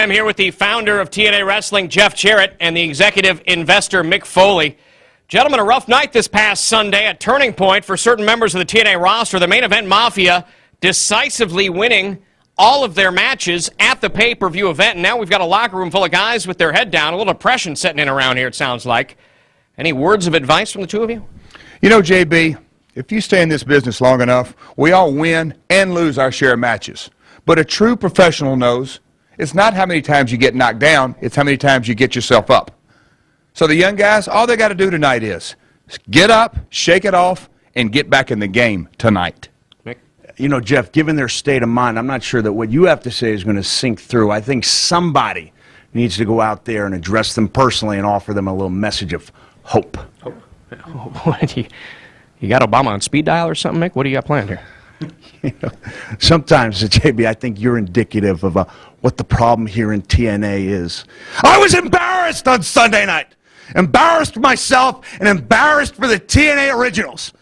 I'm here with the founder of TNA Wrestling, Jeff Jarrett, and the executive investor, Mick Foley. Gentlemen, a rough night this past Sunday at Turning Point for certain members of the TNA roster. The Main Event Mafia decisively winning all of their matches at the pay-per-view event. And now we've got a locker room full of guys with their head down. A little depression setting in around here, it sounds like. Any words of advice from the two of you? You know, JB, if you stay in this business long enough, we all win and lose our share of matches. But a true professional knows it's not how many times you get knocked down, it's how many times you get yourself up. So the young guys, all they got to do tonight is get up, shake it off, and get back in the game tonight. Mick? You know, Jeff, given their state of mind, I'm not sure that what you have to say is going to sink through. I think somebody needs to go out there and address them personally and offer them a little message of hope. What, you got Obama on speed dial or something, Mick? What do you got planned here? You know, sometimes, JB, I think you're indicative of what the problem here in TNA is. I was embarrassed on Sunday night. Embarrassed myself and embarrassed for the TNA originals.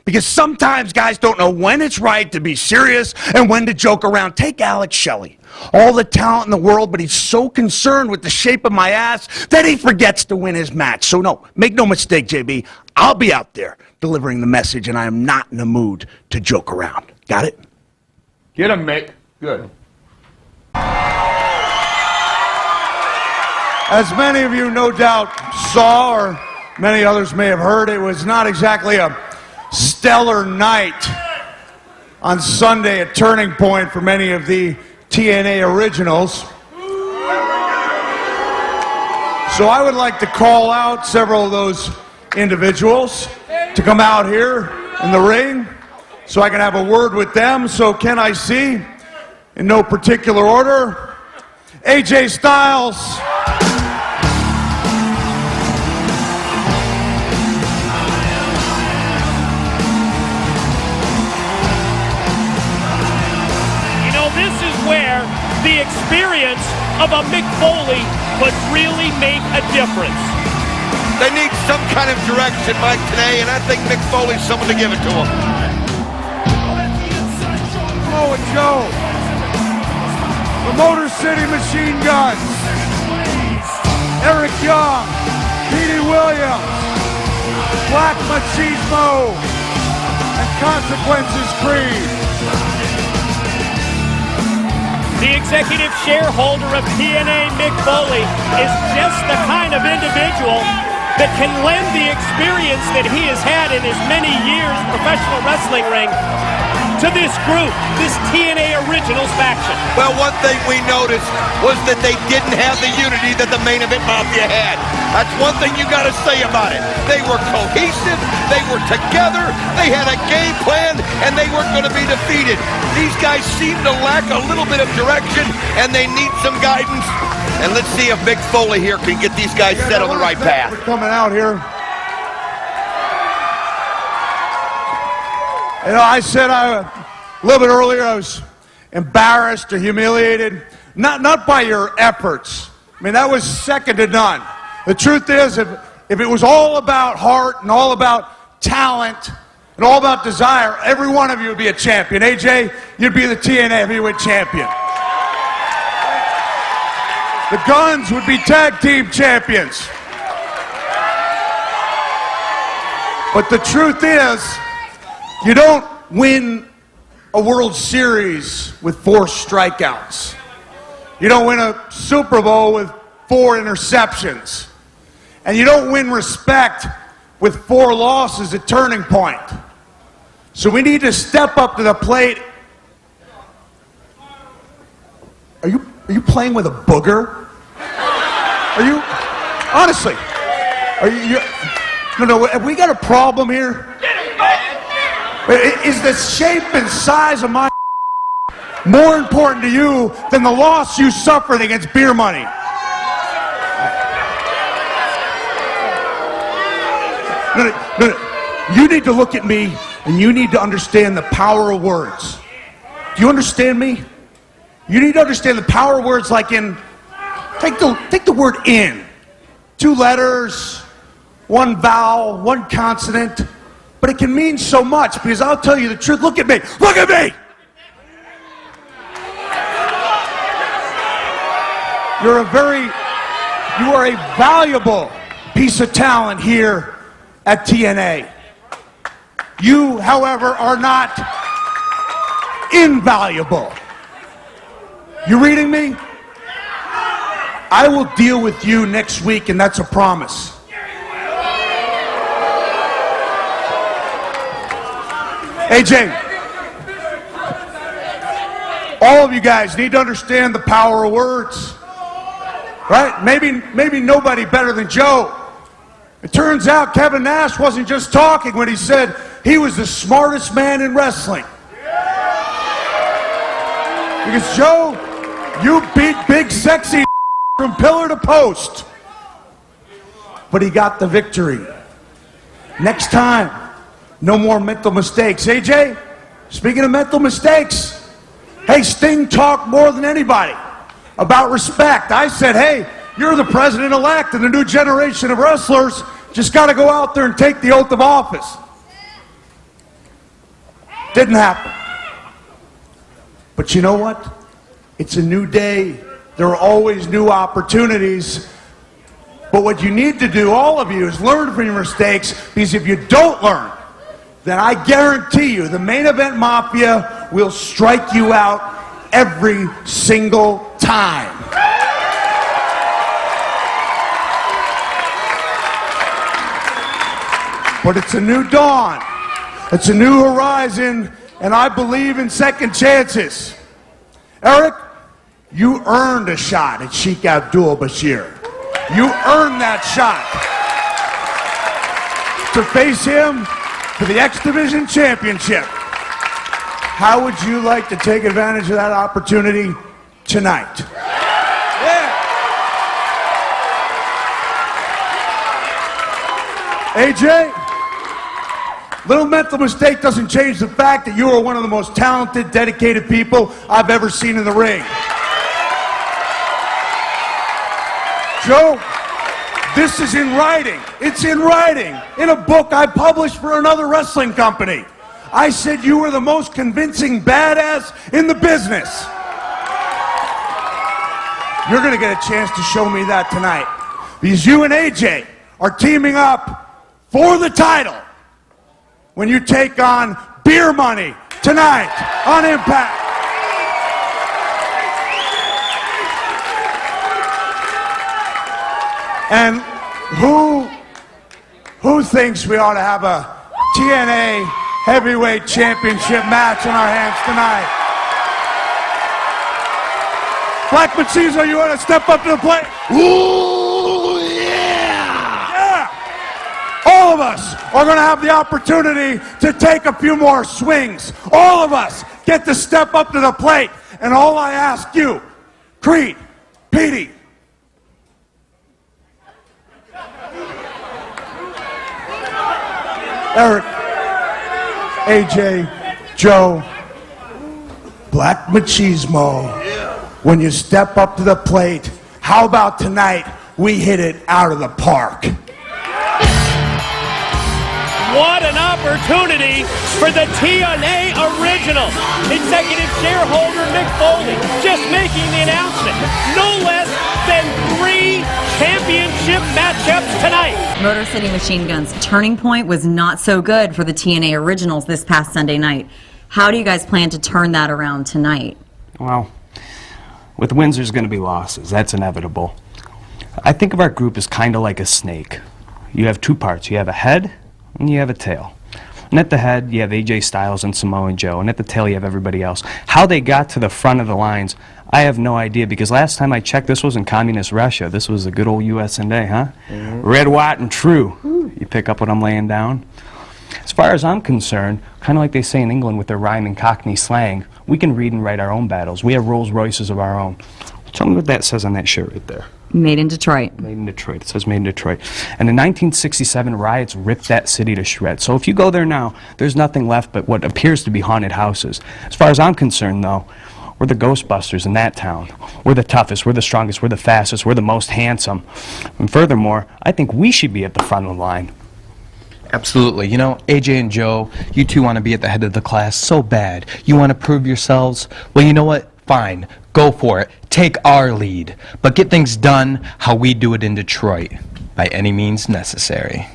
Because sometimes guys don't know when it's right to be serious and when to joke around. Take Alex Shelley. All the talent in the world, but he's so concerned with the shape of my ass that he forgets to win his match. So no, make no mistake, JB, I'll be out there delivering the message, and I am not in the mood to joke around. Got it? Get him, Mick. Good. As many of you no doubt saw, or many others may have heard, it was not exactly a stellar night on Sunday at Turning Point for many of the TNA originals. So I would like to call out several of those individuals to come out here in the ring so I can have a word with them. So can I see, in no particular order, AJ Styles, where the experience of a Mick Foley could really make a difference. They need some kind of direction, Mike, today, and I think Mick Foley's someone to give it to them. Samoa Joe, the Motor City Machine Guns, Eric Young, Petey Williams, Black Machismo, and Consequences Creed. The executive shareholder of TNA, Mick Foley, is just the kind of individual that can lend the experience that he has had in his many years professional wrestling ring to this group, this TNA Originals faction. Well, one thing we noticed was that they didn't have the unity that the Main Event Mafia had. That's one thing you got to say about it. They were cohesive, they were together, they had a game plan, and they weren't going to be defeated. These guys seem to lack a little bit of direction, and they need some guidance. And let's see if Mick Foley here can get these guys set on the right path. For coming out here. You know, I said a little bit earlier I was embarrassed or humiliated, not by your efforts. I mean, that was second to none. The truth is, if it was all about heart and all about talent and all about desire, every one of you would be a champion. AJ, you'd be the TNA Heavyweight Champion. The Guns would be tag team champions. But the truth is, you don't win a World Series with 4 strikeouts. You don't win a Super Bowl with 4 interceptions. And you don't win respect with 4 losses at Turning Point. So we need to step up to the plate. Are you playing with a booger? Are you, honestly, are you, no, have we got a problem here? Is the shape and size of my more important to you than the loss you suffered against beer money? No. You need to look at me and you need to understand the power of words. Do you understand me? You need to understand the power of words, like in, take the word in. 2 letters, 1 vowel, 1 consonant. But it can mean so much, because I'll tell you the truth. Look at me. Look at me! You are a valuable piece of talent here at TNA. You, however, are not invaluable. You reading me? I will deal with you next week, and that's a promise. AJ, all of you guys need to understand the power of words. Right? Maybe nobody better than Joe. It turns out Kevin Nash wasn't just talking when he said he was the smartest man in wrestling. Because Joe, you beat Big Sexy from pillar to post. But he got the victory. Next time, no more mental mistakes. AJ, speaking of mental mistakes, hey, Sting talked more than anybody about respect. I said, hey, you're the president-elect and the new generation of wrestlers just got to go out there and take the oath of office. Didn't happen. But you know what? It's a new day. There are always new opportunities. But what you need to do, all of you, is learn from your mistakes, because if you don't learn, then I guarantee you the Main Event Mafia will strike you out every single time. But it's a new dawn. It's a new horizon, and I believe in second chances. Eric, you earned a shot at Sheik Abdul-Bashir. You earned that shot to face him for the X Division Championship. How would you like to take advantage of that opportunity tonight? Yeah. AJ, little mental mistake doesn't change the fact that you are one of the most talented, dedicated people I've ever seen in the ring. Joe, this is in writing. It's in writing. In a book I published for another wrestling company. I said you were the most convincing badass in the business. You're going to get a chance to show me that tonight. Because you and AJ are teaming up for the title when you take on Beer Money tonight on Impact. And who thinks we ought to have a TNA Heavyweight Championship match in our hands tonight? Black Machismo, you want to step up to the plate? Ooh, yeah! Yeah! All of us are going to have the opportunity to take a few more swings. All of us get to step up to the plate. And all I ask you, Creed, Petey, Eric, AJ, Joe, Black Machismo, when you step up to the plate, how about tonight we hit it out of the park? What an opportunity for the TNA original. Executive shareholder Mick Foley just making the announcement. No less than 3 championship matchups tonight. Motor City Machine Guns turning point was not so good for the TNA originals this past Sunday night. How do you guys plan to turn that around tonight? Well, with wins there's going to be losses. That's inevitable. I think of our group as kind of like a snake. You have 2 parts. You have a head and you have a tail. And at the head, you have AJ Styles and Samoa Joe, and at the tail, you have everybody else. How they got to the front of the lines, I have no idea, because last time I checked, this was in communist Russia. This was the good old USA, huh? Red, white, and true. You pick up what I'm laying down? As far as I'm concerned, kind of like they say in England with their rhyming Cockney slang, we can read and write our own battles. We have Rolls Royces of our own. Tell me what that says on that shirt right there. Made in Detroit. Made in Detroit. It says made in Detroit. And the 1967 riots ripped that city to shreds. So if you go there now, there's nothing left but what appears to be haunted houses. As far as I'm concerned, though, we're the Ghostbusters in that town. We're the toughest, we're the strongest, we're the fastest, we're the most handsome. And furthermore, I think we should be at the front of the line. Absolutely. You know, AJ and Joe, you two want to be at the head of the class so bad. You want to prove yourselves? Well, you know what? Fine. Go for it. take our lead, but get things done how we do it in Detroit, by any means necessary.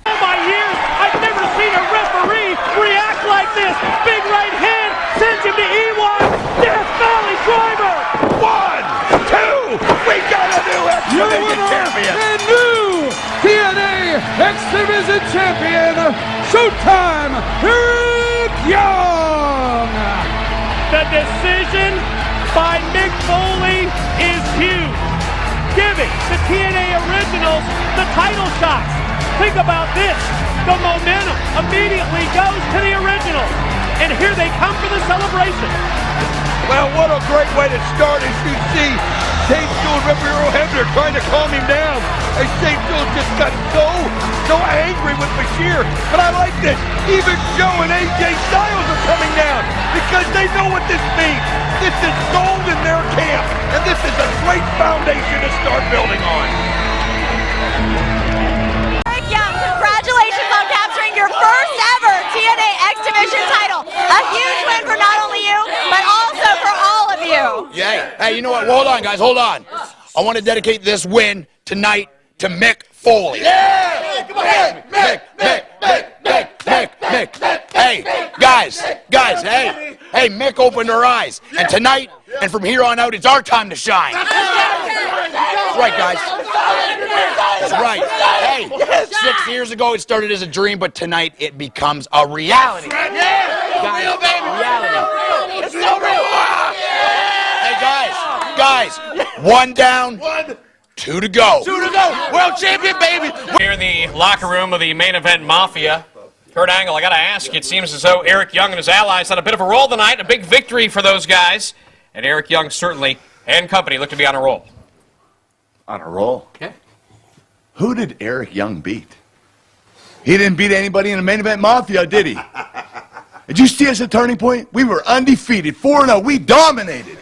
All my years, I've never seen a referee react like this. Big right hand sends him to E1. Death Valley driver. 1, 2, we got a new X Division champion. And new TNA X Division champion, Showtime, Eric Young. The decision by Mick Foley is huge, giving the TNA Originals the title shots. Think about this. The momentum immediately goes to the Originals. And here they come for the celebration. Well, what a great way to start as you see Shane Stewart and Referee Earl Hebner trying to calm him down. As Shane Stewart just got so angry with Bashir. But I like this. Even Joe and AJ Styles are coming down because they know what this means. This is gold in their camp. And this is a great foundation to start building on. Eric Young, congratulations on capturing your first ever TNA X Division title. A huge win for not only you, but also for all of you. Yeah. Hey, you know what? Well, hold on, guys. Hold on. I want to dedicate this win tonight to Mick Foley. Yeah! Come on, Mick. Hey, guys, hey, Mick opened her eyes. And tonight, and from here on out, it's our time to shine. That's right, guys. That's right. Hey, 6 years ago, it started as a dream, but tonight, it becomes a reality. Guys, reality. It's so real. Hey, guys, 1 down, 2 to go. 2 to go. World champion, baby. Here in the locker room of the Main Event Mafia. Kurt Angle, I got to ask, it seems as though Eric Young and his allies had a bit of a roll tonight, a big victory for those guys. And Eric Young certainly, and company, look to be on a roll. On a roll? Okay. Who did Eric Young beat? He didn't beat anybody in the Main Event Mafia, did he? Did you see us at Turning Point? We were undefeated, 4-0. We dominated.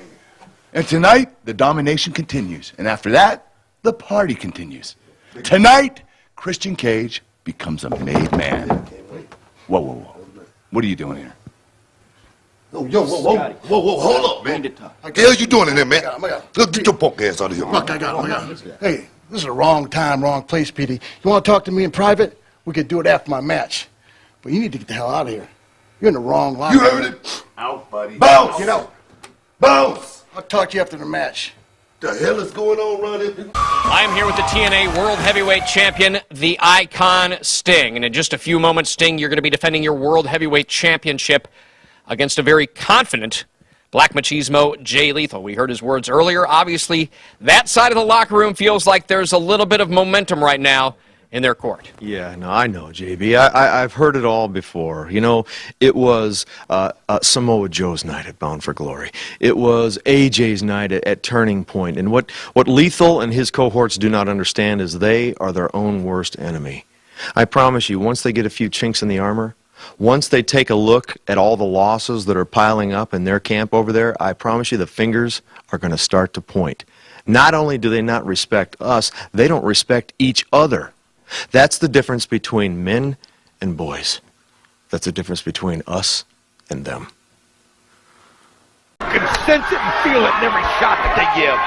And tonight, the domination continues. And after that, the party continues. Tonight, Christian Cage becomes a made man. Whoa. What are you doing here? Whoa, hold up, man. What the hell you doing in there, man? Look, get your punk ass out of here. Look, I got it. Hey, this is the wrong time, wrong place, Petey. You want to talk to me in private? We could do it after my match. But you need to get the hell out of here. You're in the wrong line. You heard it? Out, buddy. Bounce! Get out. Bounce! I'll talk to you after the match. The hell is going on around here? I am here with the TNA World Heavyweight Champion, the Icon Sting. And in just a few moments, Sting, you're going to be defending your World Heavyweight Championship against a very confident Black Machismo, Jay Lethal. We heard his words earlier. Obviously, that side of the locker room feels like there's a little bit of momentum right now in their court. Yeah, no, I know, JB. I've heard it all before. You know, it was Samoa Joe's night at Bound for Glory. It was AJ's night at Turning Point. And what Lethal and his cohorts do not understand is they are their own worst enemy. I promise you, once they get a few chinks in the armor, once they take a look at all the losses that are piling up in their camp over there, I promise you the fingers are going to start to point. Not only do they not respect us, they don't respect each other. That's the difference between men and boys. That's the difference between us and them. You can sense it and feel it in every shot that they give.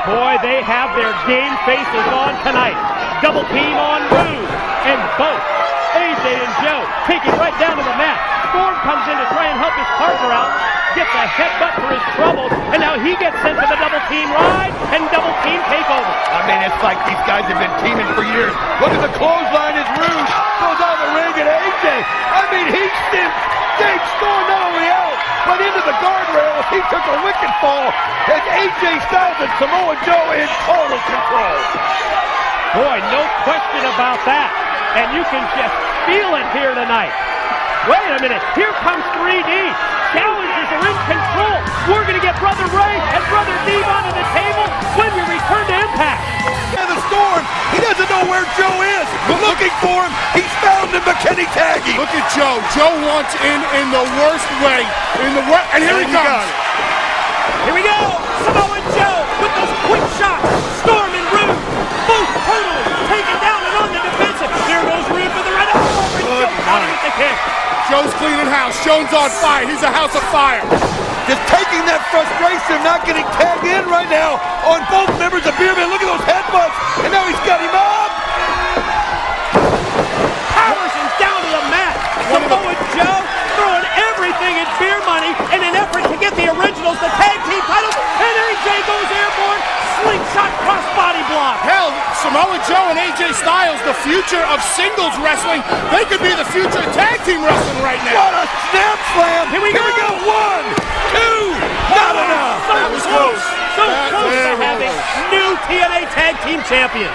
Boy, they have their game faces on tonight. Double team on Rude. And both AJ and Joe take it right down to the mat. Storm comes in to try and help his partner out. Gets a headbutt for his troubles. And now he gets sent to the double team ride and double team takeover. I mean, it's like these guys have been teaming for years. Look at the clothesline as Rude goes out of the ring at AJ. I mean, he sends Dave Storm not only out, but into the guardrail as he took a wicked fall. As AJ Styles and Samoa Joe in total control. Boy, no question about that. And you can just feel it here tonight. Wait a minute, here comes 3D. Challengers are in control. We're going to get Brother Ray and Brother Devon to the table when we return to Impact. And the Storm, he doesn't know where Joe is. We're looking for him. He's found him, McKinney tagging. Look at Joe. Joe wants in the worst way. And here he comes. Here we go. Samoa Joe with those quick shots. Storm and Rude both totally taken down and on the defensive. There goes Rude for the right arm. Joe caught him with the kick. Joe's cleaning house. Joe's on fire. He's a house of fire. Just taking that frustration of not getting tagged in right now on both members of Beer Man. Look at those headbutts, and now he's got him up. Powers him down to the mat. Samoa Joe throwing everything at Beer Money in an effort to get the Originals the tag team titles, and AJ goes airborne. Slingshot crossbody block. Hell, Samoa Joe and AJ Styles, the future of singles wrestling, they could be the future of tag team wrestling right now. What a snap slam. Here we go. 1, 2, not enough. That was close. So close to having new TNA Tag Team Champions.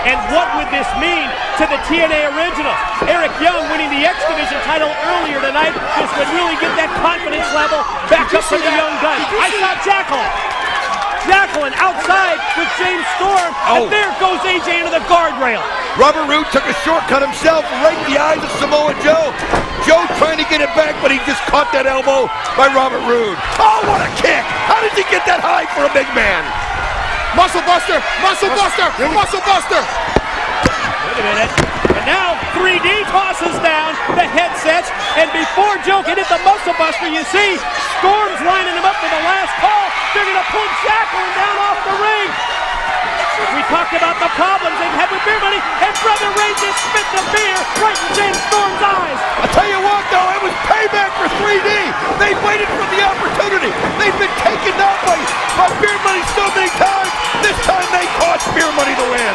And what would this mean to the TNA Originals? Eric Young winning the X Division title earlier tonight. This would really get that confidence level back up for the young guns. I saw Jacqueline outside with James Storm, and there goes AJ into the guardrail. Robert Roode took a shortcut himself, right in the eyes of Samoa Joe. Joe trying to get it back, but he just caught that elbow by Robert Roode. Oh, what a kick! How did he get that high for a big man? Muscle Buster! Muscle Buster! Muscle Buster! Wait a minute. And now 3D tosses down the headsets, and before Joe can hit the Muscle Buster, you see Storm's lining him up for the last call. They're going to pull Jacqueline down off the ring. We talked about the problems they've had with Beer Money, and Brother Ray just spit the beer right in James Storm's eyes. I tell you what, though, it was payback for 3D. They waited for the opportunity. They've been taken out by Beer Money so many times. This time they cost Beer Money the win.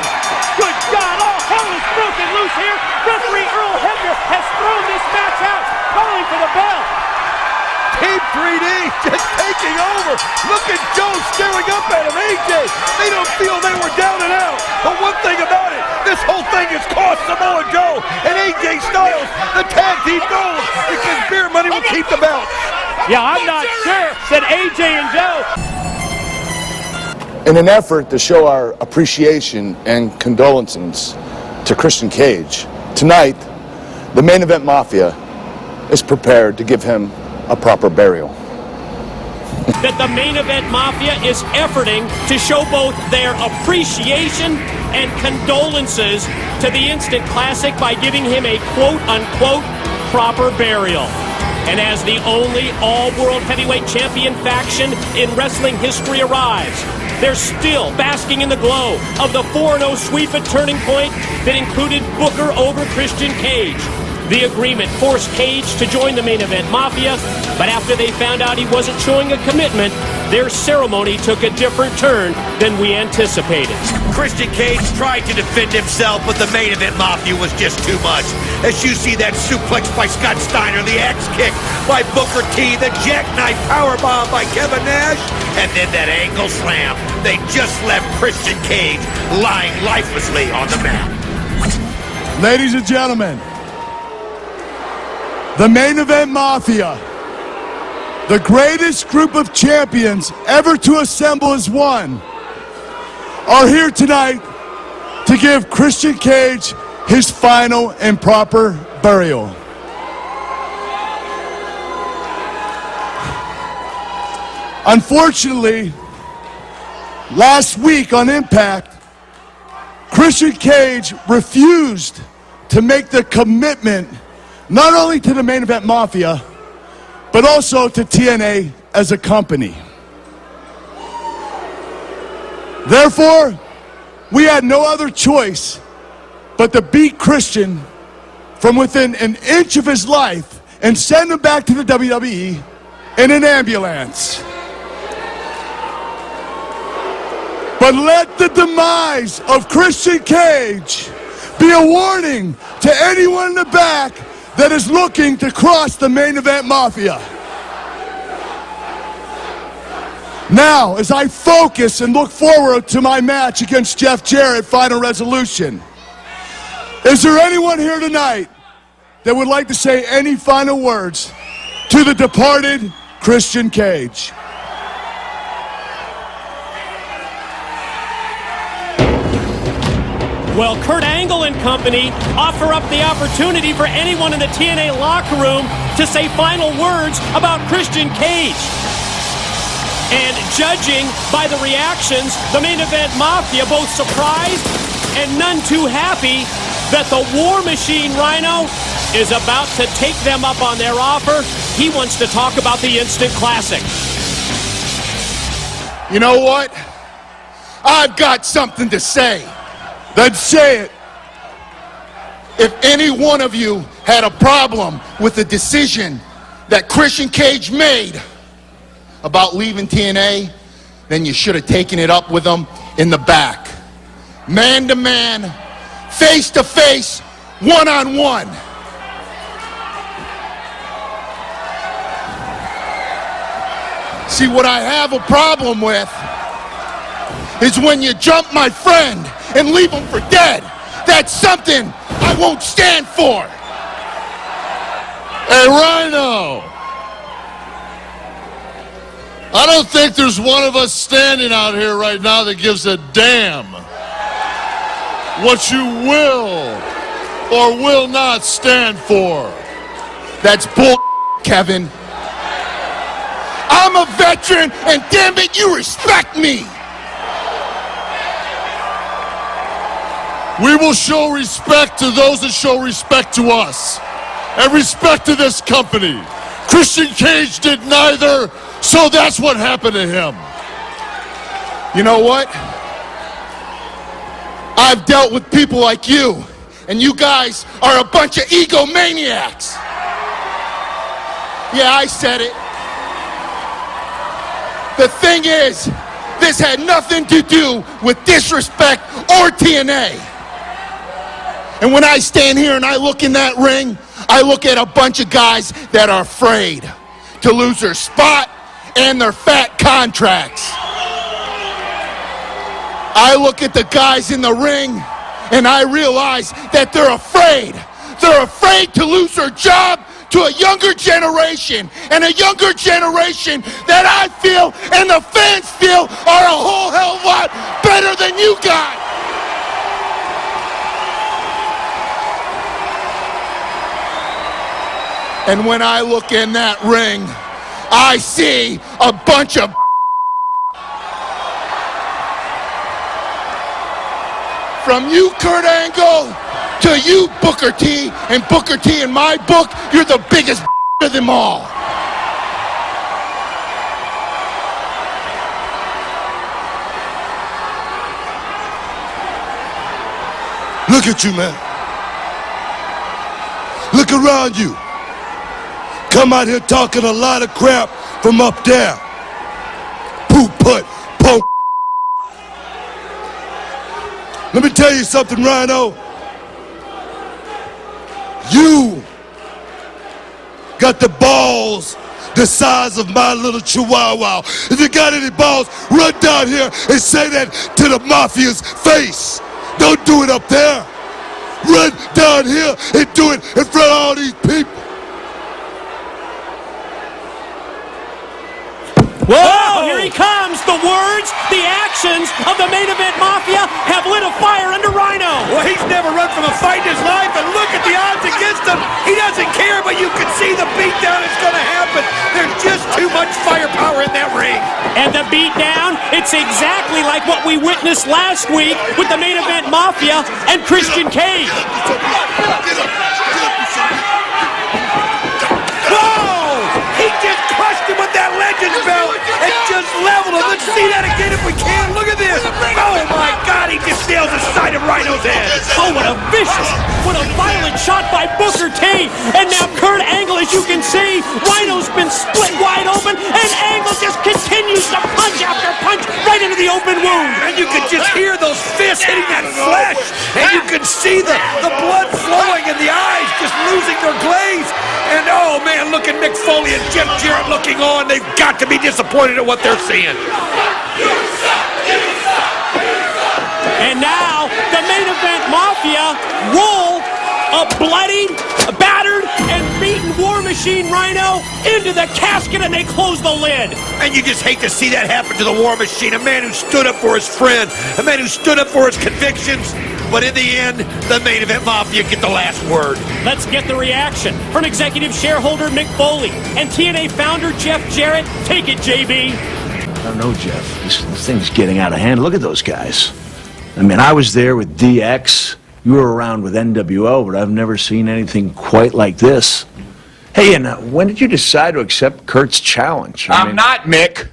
Good God, all hell is broken loose here. Referee Earl Hebner has thrown this match out, calling for the bell. Team 3D just taking over. Look at Joe staring up at him. AJ, they don't feel they were down and out. But one thing about it, this whole thing has cost Samoa Joe and AJ Styles the tag team gold because Beer Money will keep the belt. Yeah, I'm not sure, said AJ and Joe. In an effort to show our appreciation and condolences to Christian Cage, tonight, the Main Event Mafia is prepared to give him a proper burial. That the Main Event Mafia is efforting to show both their appreciation and condolences to the Instant Classic by giving him a quote-unquote proper burial. And as the only all-world heavyweight champion faction in wrestling history arrives, they're still basking in the glow of the 4-0 sweep at Turning Point that included Booker over Christian Cage. The agreement forced Cage to join the Main Event Mafia, but after they found out he wasn't showing a commitment, their ceremony took a different turn than we anticipated. Christian Cage tried to defend himself, but the Main Event Mafia was just too much. As you see that suplex by Scott Steiner, the axe kick by Booker T, the jackknife powerbomb by Kevin Nash, and then that ankle slam. They just left Christian Cage lying lifelessly on the mat. Ladies and gentlemen, the Main Event Mafia, the greatest group of champions ever to assemble as one, are here tonight to give Christian Cage his final and proper burial. Unfortunately, last week on Impact, Christian Cage refused to make the commitment not only to the Main Event Mafia, but also to TNA as a company. Therefore, we had no other choice but to beat Christian from within an inch of his life and send him back to the WWE in an ambulance. But let the demise of Christian Cage be a warning to anyone in the back that is looking to cross the Main Event Mafia. Now, as I focus and look forward to my match against Jeff Jarrett, Final Resolution, is there anyone here tonight that would like to say any final words to the departed Christian Cage? Well, Kurt Angle and company offer up the opportunity for anyone in the TNA locker room to say final words about Christian Cage. And judging by the reactions, the Main Event Mafia both surprised and none too happy that the War Machine Rhino is about to take them up on their offer. He wants to talk about the Instant Classic. You know what? I've got something to say. Then say it. If any one of you had a problem with the decision that Christian Cage made about leaving TNA, then you should have taken it up with him in the back. Man to man, face to face, one-on-one. See, what I have a problem with is when you jump my friend and leave him for dead. That's something I won't stand for. Hey, Rhino. I don't think there's one of us standing out here right now that gives a damn what you will or will not stand for. That's bull, Kevin. I'm a veteran, and damn it, you respect me. We will show respect to those that show respect to us, and respect to this company. Christian Cage did neither, so that's what happened to him. You know what? I've dealt with people like you, and you guys are a bunch of egomaniacs. Yeah, I said it. The thing is, this had nothing to do with disrespect or TNA. And when I stand here and I look in that ring, I look at a bunch of guys that are afraid to lose their spot and their fat contracts. I look at the guys in the ring and I realize that they're afraid. They're afraid to lose their job to a younger generation, and a younger generation that I feel and the fans feel are a whole hell of a lot better than you guys. And when I look in that ring, I see a bunch of from you, Kurt Angle, to you, Booker T, and Booker T in my book, you're the biggest of them all. Look at you, man. Look around you. Come out here talking a lot of crap from up there. Poop putt, poke. Let me tell you something, Rhino. You got the balls the size of my little chihuahua. If you got any balls, run down here and say that to the Mafia's face. Don't do it up there. Run down here and do it in front of all these people. Whoa, here he comes. The words, the actions of the Main Event Mafia have lit a fire under Rhino. Well, he's never run from a fight in his life, and look at the odds against him. He doesn't care, but you can see the beatdown is going to happen. There's just too much firepower in that ring. And the beatdown, it's exactly like what we witnessed last week with the Main Event Mafia and Christian Cage. Whoa! He just crushed him with that Legends belt and just leveled him. Let's see that again if we can. Look at this. Oh my God, he just nails the side of Rhino's head. Oh, what a vicious, what a violent shot by Booker T. And now Kurt Angle, as you can see, Rhino's been split wide open, and Angle just continues to punch after punch right into the open wound. And you can just hear those fists hitting that flesh, and you can see the blood flowing and the eyes just losing their glaze. And oh man, look at Mick Foley and Jeff Jarrett looking on. They've got to be disappointed at what they're seeing. And now the Main Event Mafia roll a bloodied, battered, and beaten War Machine Rhino into the casket, and they close the lid. And you just hate to see that happen to the War Machine, a man who stood up for his friend, a man who stood up for his convictions. But in the end, the Main Event Mafia get the last word. Let's get the reaction from executive shareholder Mick Foley and TNA founder Jeff Jarrett. Take it, JB. I don't know, Jeff. This thing's getting out of hand. Look at those guys. I mean, I was there with DX. You were around with NWO, but I've never seen anything quite like this. Hey, and when did you decide to accept Kurt's challenge? I'm not, Mick.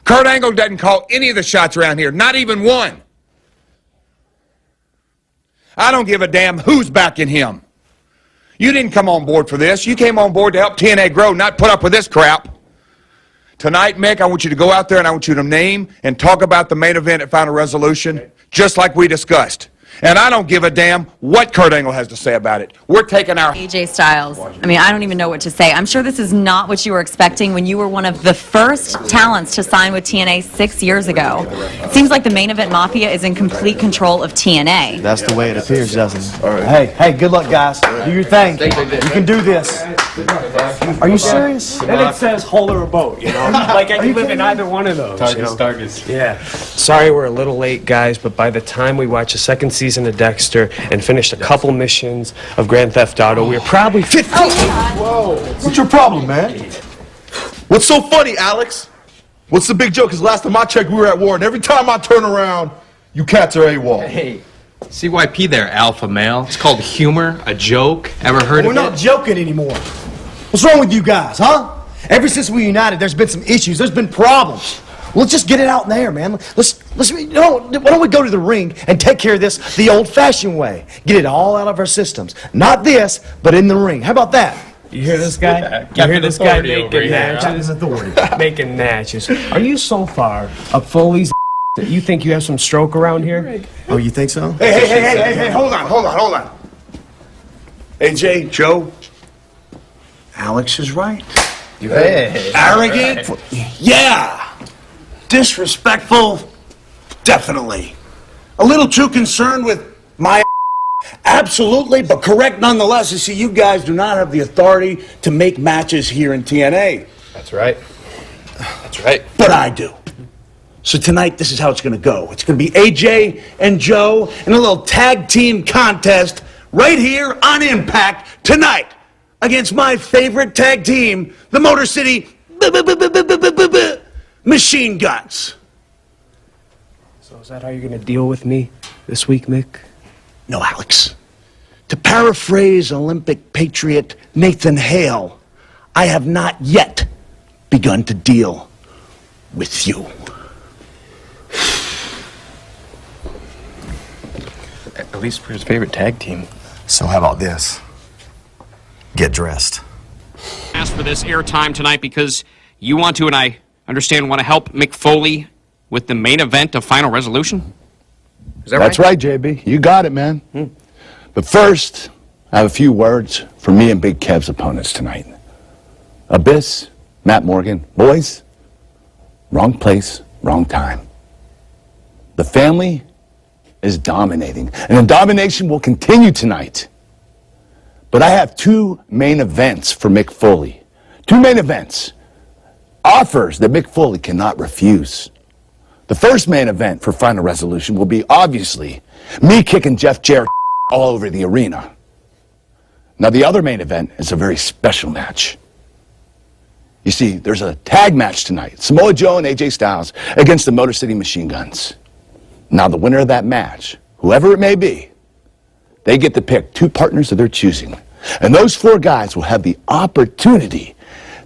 Kurt Angle doesn't call any of the shots around here, not even one. I don't give a damn who's backing him. You didn't come on board for this. You came on board to help TNA grow, not put up with this crap. Tonight, Mick, I want you to go out there and I want you to name and talk about the main event at Final Resolution, just like we discussed. And I don't give a damn what Kurt Angle has to say about it. We're taking our... AJ Styles. I mean, I don't even know what to say. I'm sure this is not what you were expecting when you were one of the first talents to sign with TNA 6 years ago. It seems like the Main Event Mafia is in complete control of TNA. That's the way it appears, doesn't it? Hey, good luck, guys. Do your thing. You can do this. Are you serious? Then it says hull or a boat, you know? Like I could live in either one of those. Targets. Yeah. Sorry we're a little late, guys, but by the time we watch the second season of Dexter and finished a couple missions of Grand Theft Auto, we were probably 50. Whoa. What's your problem, man? What's so funny, Alex? What's the big joke? Because last time I checked, we were at war, and every time I turn around, you cats are AWOL. Hey, CYP there, alpha male. It's called humor, a joke. Ever heard of it? We're not joking anymore. What's wrong with you guys, huh? Ever since we united, there's been some issues. There's been problems. Let's just get it out in there, man. You know, why don't we go to the ring and take care of this the old-fashioned way? Get it all out of our systems. Not this, but in the ring. How about that? You hear this guy? You hear this guy making matches? Making matches. Are you so far up Foley's that you think you have some stroke around here? Oh, you think so? Hey, hold on. AJ, Joe, Alex is right. Hey. Arrogant? Yeah. Disrespectful? Definitely. A little too concerned with my absolutely, but correct nonetheless. You see, you guys do not have the authority to make matches here in TNA. That's right. That's right. But I do. So tonight, this is how it's going to go. It's going to be AJ and Joe in a little tag team contest right here on Impact tonight against my favorite tag team, the Motor City Machine Guns. So is that how you're going to deal with me this week, Mick? No, Alex. To paraphrase Olympic patriot Nathan Hale, I have not yet begun to deal with you. At least for his favorite tag team. So how about this? Get dressed. Ask for this airtime tonight because you want to, and I understand, want to help Mick Foley with the main event of Final Resolution? Is that That's right, JB. You got it, man. But first, I have a few words for me and Big Kev's opponents tonight. Abyss, Matt Morgan, boys, wrong place, wrong time. The family is dominating, and the domination will continue tonight. But I have two main events for Mick Foley. Two main events. Offers that Mick Foley cannot refuse. The first main event for Final Resolution will be, obviously, me kicking Jeff Jarrett all over the arena. Now, the other main event is a very special match. You see, there's a tag match tonight. Samoa Joe and AJ Styles against the Motor City Machine Guns. Now, the winner of that match, whoever it may be, they get to pick two partners of their choosing. And those four guys will have the opportunity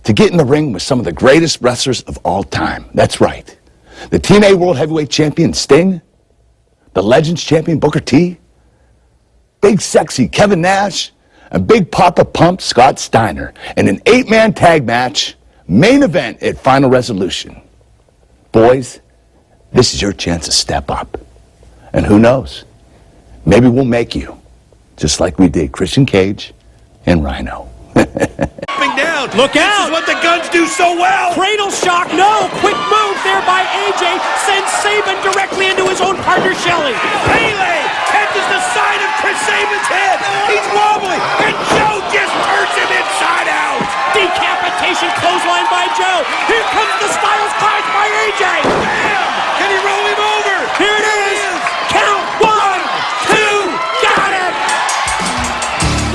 to get in the ring with some of the greatest wrestlers of all time. That's right. The TNA World Heavyweight Champion, Sting. The Legends Champion, Booker T. Big Sexy, Kevin Nash. And Big Papa Pump, Scott Steiner. In an 8-man tag match, main event at Final Resolution. Boys, this is your chance to step up. And who knows? Maybe we'll make you. Just like we did Christian Cage and Rhino. Down. Look out! This is what the Guns do so well. Cradle shock, no! Quick move there by AJ, sends Saban directly into his own partner, Shelley. Pele catches the side of Chris Saban's head. He's wobbly, and Joe just turns him inside out. Decapitation clothesline by Joe. Here comes the Styles Clash by AJ. Bam! Can he roll him over? Here it is. Count 1, 2, got it!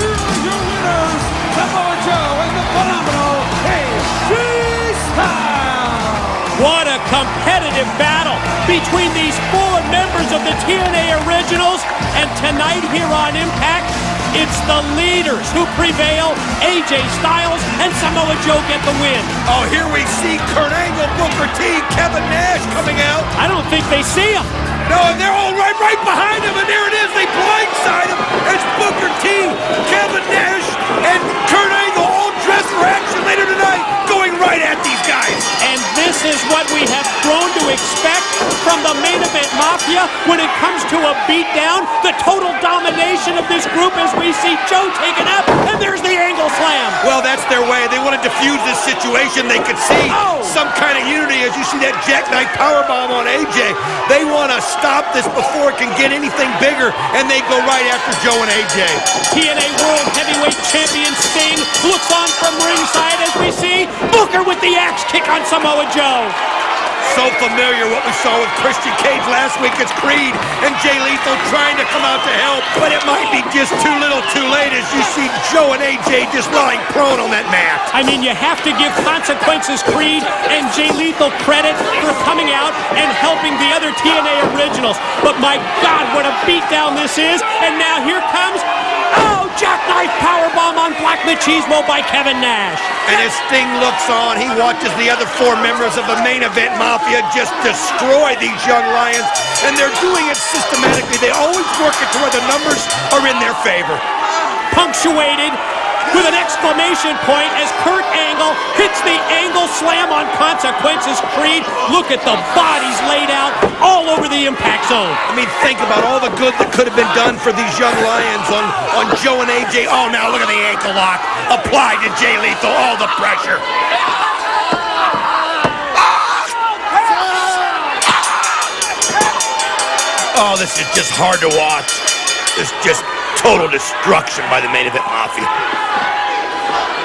Here are your winners, Samoa Joe and the phenomenal AJ Styles. What a competitive battle between these four members of the TNA Originals. And tonight here on Impact, It's the leaders who prevail. AJ Styles and Samoa Joe get the win. Oh, here we see Kurt Angle, Booker T, Kevin Nash coming out. I don't think they see him. No, and they're all right behind him, and there it is. They blindside him. It's Booker T, Kevin Nash, and Kurt Angle all dressed for action later tonight, going right at these guys. And this is what we have grown to expect from the Main Event Mafia when it comes to a beatdown, the total domination of this group as we see Joe taken up, and there's the Angle Slam. Well, that's their way. They want to diffuse this situation. They could see some kind of unity as you see that jackknife powerbomb on AJ. They want to stop this before it can get anything bigger, and they go right after Joe and AJ. TNA World Heavyweight Champion Sting looks on from ringside as we see Booker with the axe kick on Samoa Joe. So familiar what we saw with Christian Cage last week. It's Creed and Jay Lethal trying to come out to help, but it might be just too little too late as you see Joe and AJ just lying prone on that mat. I mean, you have to give Consequences Creed and Jay Lethal credit for coming out and helping the other TNA originals. But my God, what a beatdown this is. And now here comes, jackknife powerbomb on Black Machismo by Kevin Nash. And as Sting looks on, he watches the other 4 members of the Main Event Mafia just destroy these young lions, and they're doing it systematically. They always work it to where the numbers are in their favor. Punctuated with an exclamation point as Kurt Angle hits the Angle Slam on Consequences Creed. Look at the bodies laid out all over the impact zone. I mean, think about all the good that could have been done for these young lions on Joe and AJ. Oh, now look at the ankle lock applied to Jay Lethal. All the pressure. Oh, this is just hard to watch. It's just total destruction by the Main Event Mafia.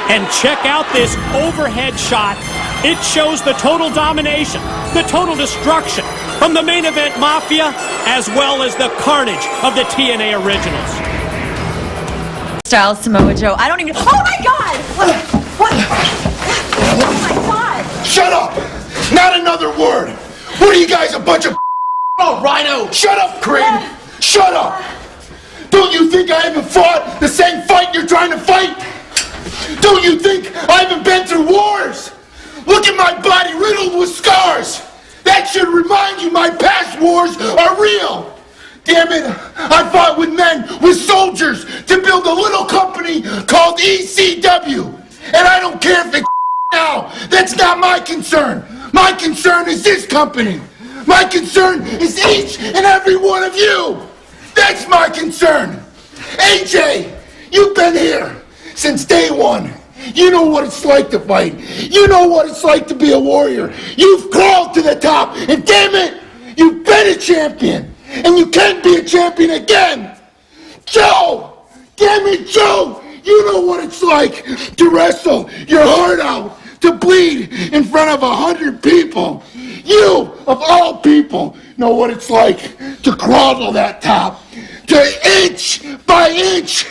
And check out this overhead shot. It shows the total domination, the total destruction from the Main Event Mafia, as well as the carnage of the TNA originals. Styles, Samoa Joe. I don't even. Oh my God! What? Oh my God! Shut up! Not another word! What are you guys, a bunch of Rhino? Shut up, Creed! Shut up! Don't you think I haven't fought the same fight you're trying to fight? Don't you think I haven't been through wars? Look at my body riddled with scars. That should remind you my past wars are real. Damn it, I fought with men, with soldiers, to build a little company called ECW. And I don't care if it's now. That's not my concern. My concern is this company. My concern is each and every one of you. That's my concern. AJ, you've been here since day one. You know what it's like to fight. You know what it's like to be a warrior. You've crawled to the top, and damn it, you've been a champion. And you can be a champion again. Joe, damn it, Joe, you know what it's like to wrestle your heart out, to bleed in front of 100 people. You, of all people, know what it's like to crawl to that top, to inch by inch,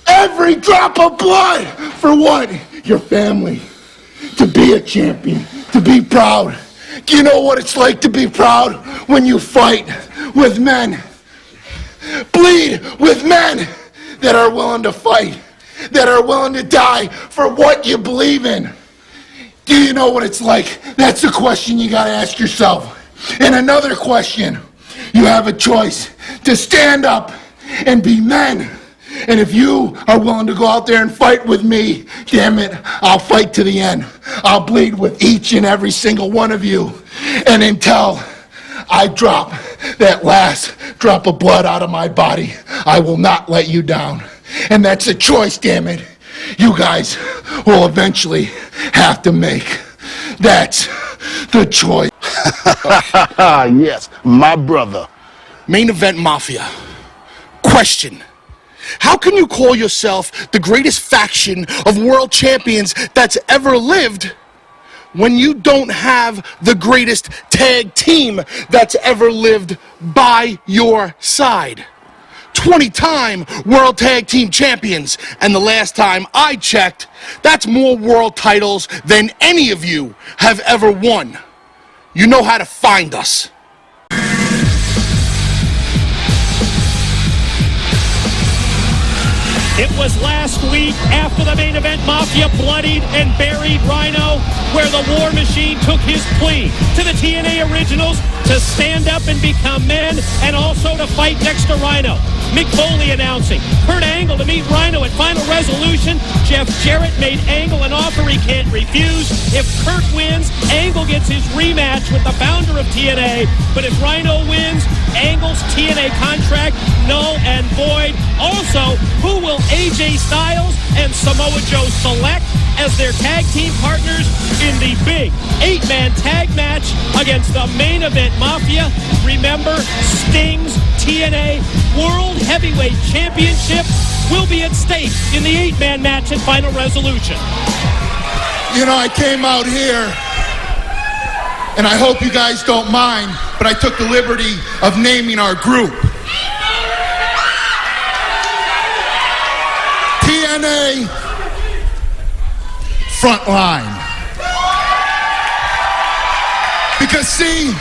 every drop of blood for what? Your family. To be a champion, to be proud. Do you know what it's like to be proud when you fight with men? Bleed with men that are willing to fight, that are willing to die for what you believe in. Do you know what it's like? That's the question you gotta ask yourself. And another question, you have a choice to stand up and be men. And if you are willing to go out there and fight with me, damn it, I'll fight to the end. I'll bleed with each and every single one of you. And until I drop that last drop of blood out of my body, I will not let you down. And that's a choice, damn it, you guys will eventually have to make. That's the choice. Yes, my brother. Main Event Mafia. Question. How can you call yourself the greatest faction of world champions that's ever lived when you don't have the greatest tag team that's ever lived by your side? 20-time World Tag Team Champions, and the last time I checked, that's more world titles than any of you have ever won. You know how to find us. It was last week after the Main Event Mafia bloodied and buried Rhino, where the War Machine took his plea to the TNA Originals to stand up and become men and also to fight next to Rhino. Mick Foley announcing Kurt Angle to meet Rhino at Final Resolution. Jeff Jarrett made Angle an offer he can't refuse. If Kurt wins, Angle gets his rematch with the founder of TNA. But if Rhino wins, Angle's TNA contract null and void. Also, who will AJ Styles and Samoa Joe select as their tag team partners in the big 8-man tag match against the Main Event Mafia? Remember, Sting's TNA World Heavyweight Championship will be at stake in the 8-man match at Final Resolution. You know, I came out here, and I hope you guys don't mind, but I took the liberty of naming our group TNA Front Line. Because see,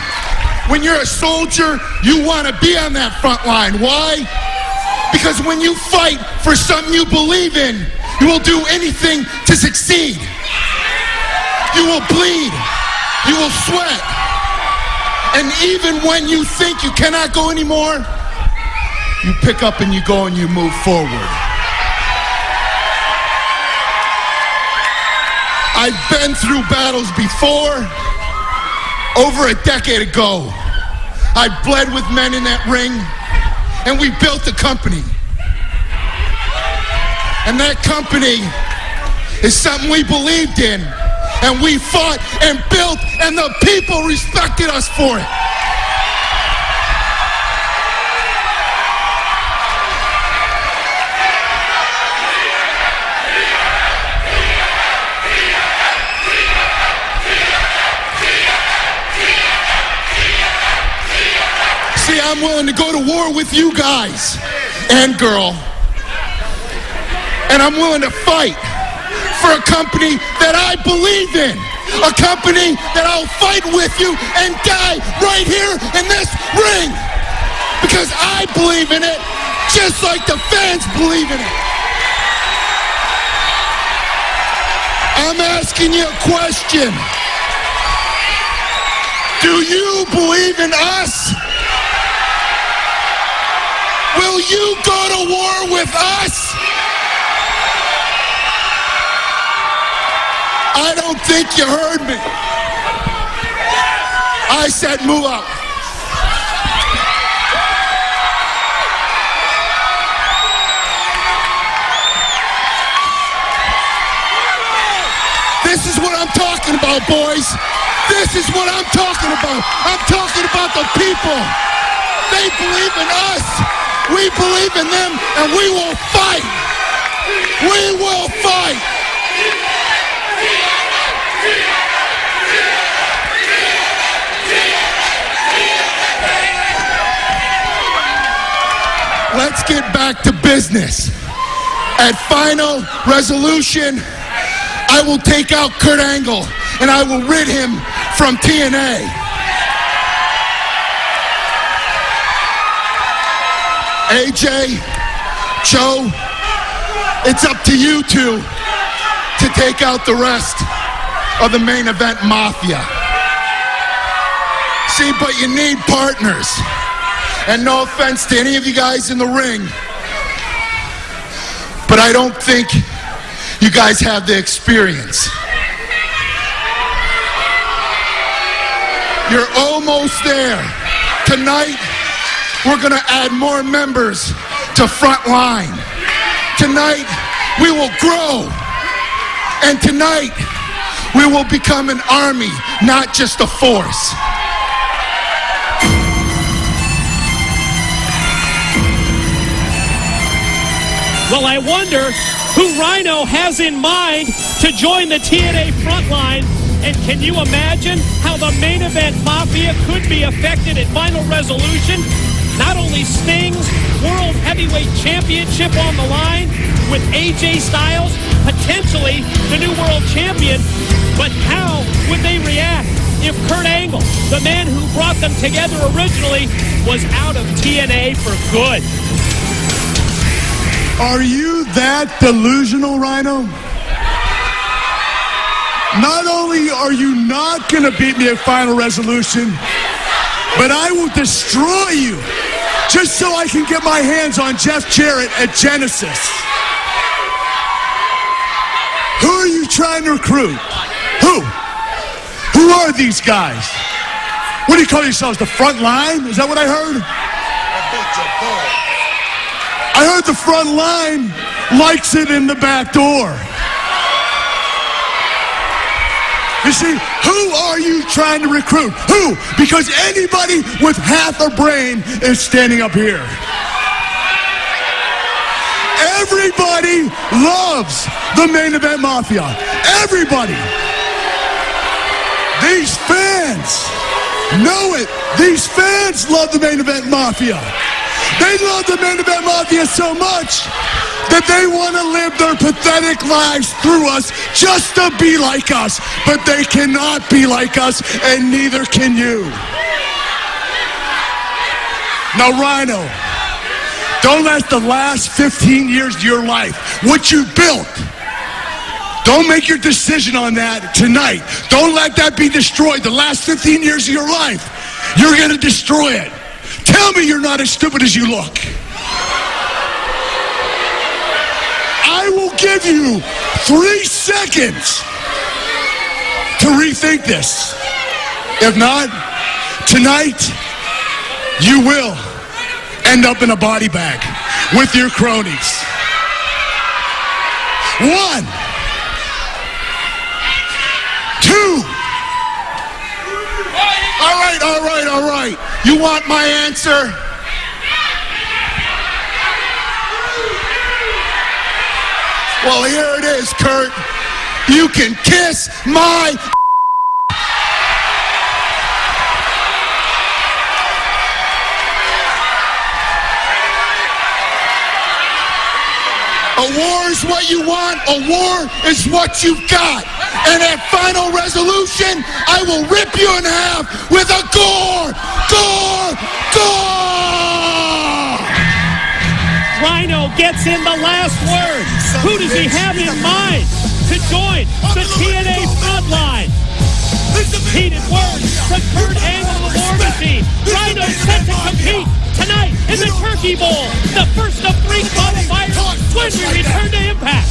when you're a soldier, you want to be on that front line. Why? Because when you fight for something you believe in, you will do anything to succeed. You will bleed. You will sweat. And even when you think you cannot go anymore, you pick up and you go and you move forward. I've been through battles before. Over a decade ago, I bled with men in that ring, and we built a company. And that company is something we believed in, and we fought and built, and the people respected us for it. I'm willing to go to war with you guys and girl, and I'm willing to fight for a company that I believe in, a company that I'll fight with you and die right here in this ring, because I believe in it just like the fans believe in it. I'm asking you a question. Do you believe in us? Will you go to war with us? I don't think you heard me. I said move up. This is what I'm talking about, boys. This is what I'm talking about. I'm talking about the people. They believe in us. We believe in them, and we will fight. We will fight. Let's get back to business. At Final Resolution, I will take out Kurt Angle, and I will rid him from TNA. AJ, Joe, it's up to you two to take out the rest of the Main Event Mafia. See, but you need partners. And no offense to any of you guys in the ring, but I don't think you guys have the experience. You're almost there. Tonight, we're going to add more members to Front Line. Tonight, we will grow. And tonight, we will become an army, not just a force. Well, I wonder who Rhino has in mind to join the TNA Front Line. And can you imagine how the Main Event Mafia could be affected at Final Resolution? Not only Sting's World Heavyweight Championship on the line with AJ Styles, potentially the new world champion, but how would they react if Kurt Angle, the man who brought them together originally, was out of TNA for good? Are you that delusional, Rhino? Not only are you not going to beat me at Final Resolution, but I will destroy you just so I can get my hands on Jeff Jarrett at Genesis. Who are you trying to recruit? Who? Who are these guys? What do you call yourselves, the Front Line? Is that what I heard? I heard the Front Line likes it in the back door. You see, who are you trying to recruit? Who? Because anybody with half a brain is standing up here. Everybody loves the Main Event Mafia. Everybody. These fans know it. These fans love the Main Event Mafia. They love the Main Event Mafia so much that they want to live their pathetic lives through us just to be like us. But they cannot be like us, and neither can you. Now, Rhino, don't let the last 15 years of your life, what you built, don't make your decision on that tonight. Don't let that be destroyed. The last 15 years of your life, you're going to destroy it. Tell me you're not as stupid as you look. I will give you 3 seconds to rethink this. If not, tonight, you will end up in a body bag with your cronies. 1, 2. All right. You want my answer? Well, here it is, Kurt. You can kiss my... A war is what you want. A war is what you've got. And at Final Resolution, I will rip you in half with a gore. Rhino gets in the last word. Who does he have in mind to join the TNA Front Line? Heated words from Kurt Angle of the War Machine. Rhino set to compete tonight in the Turkey Bowl, the first of 3 qualifiers when we return to Impact.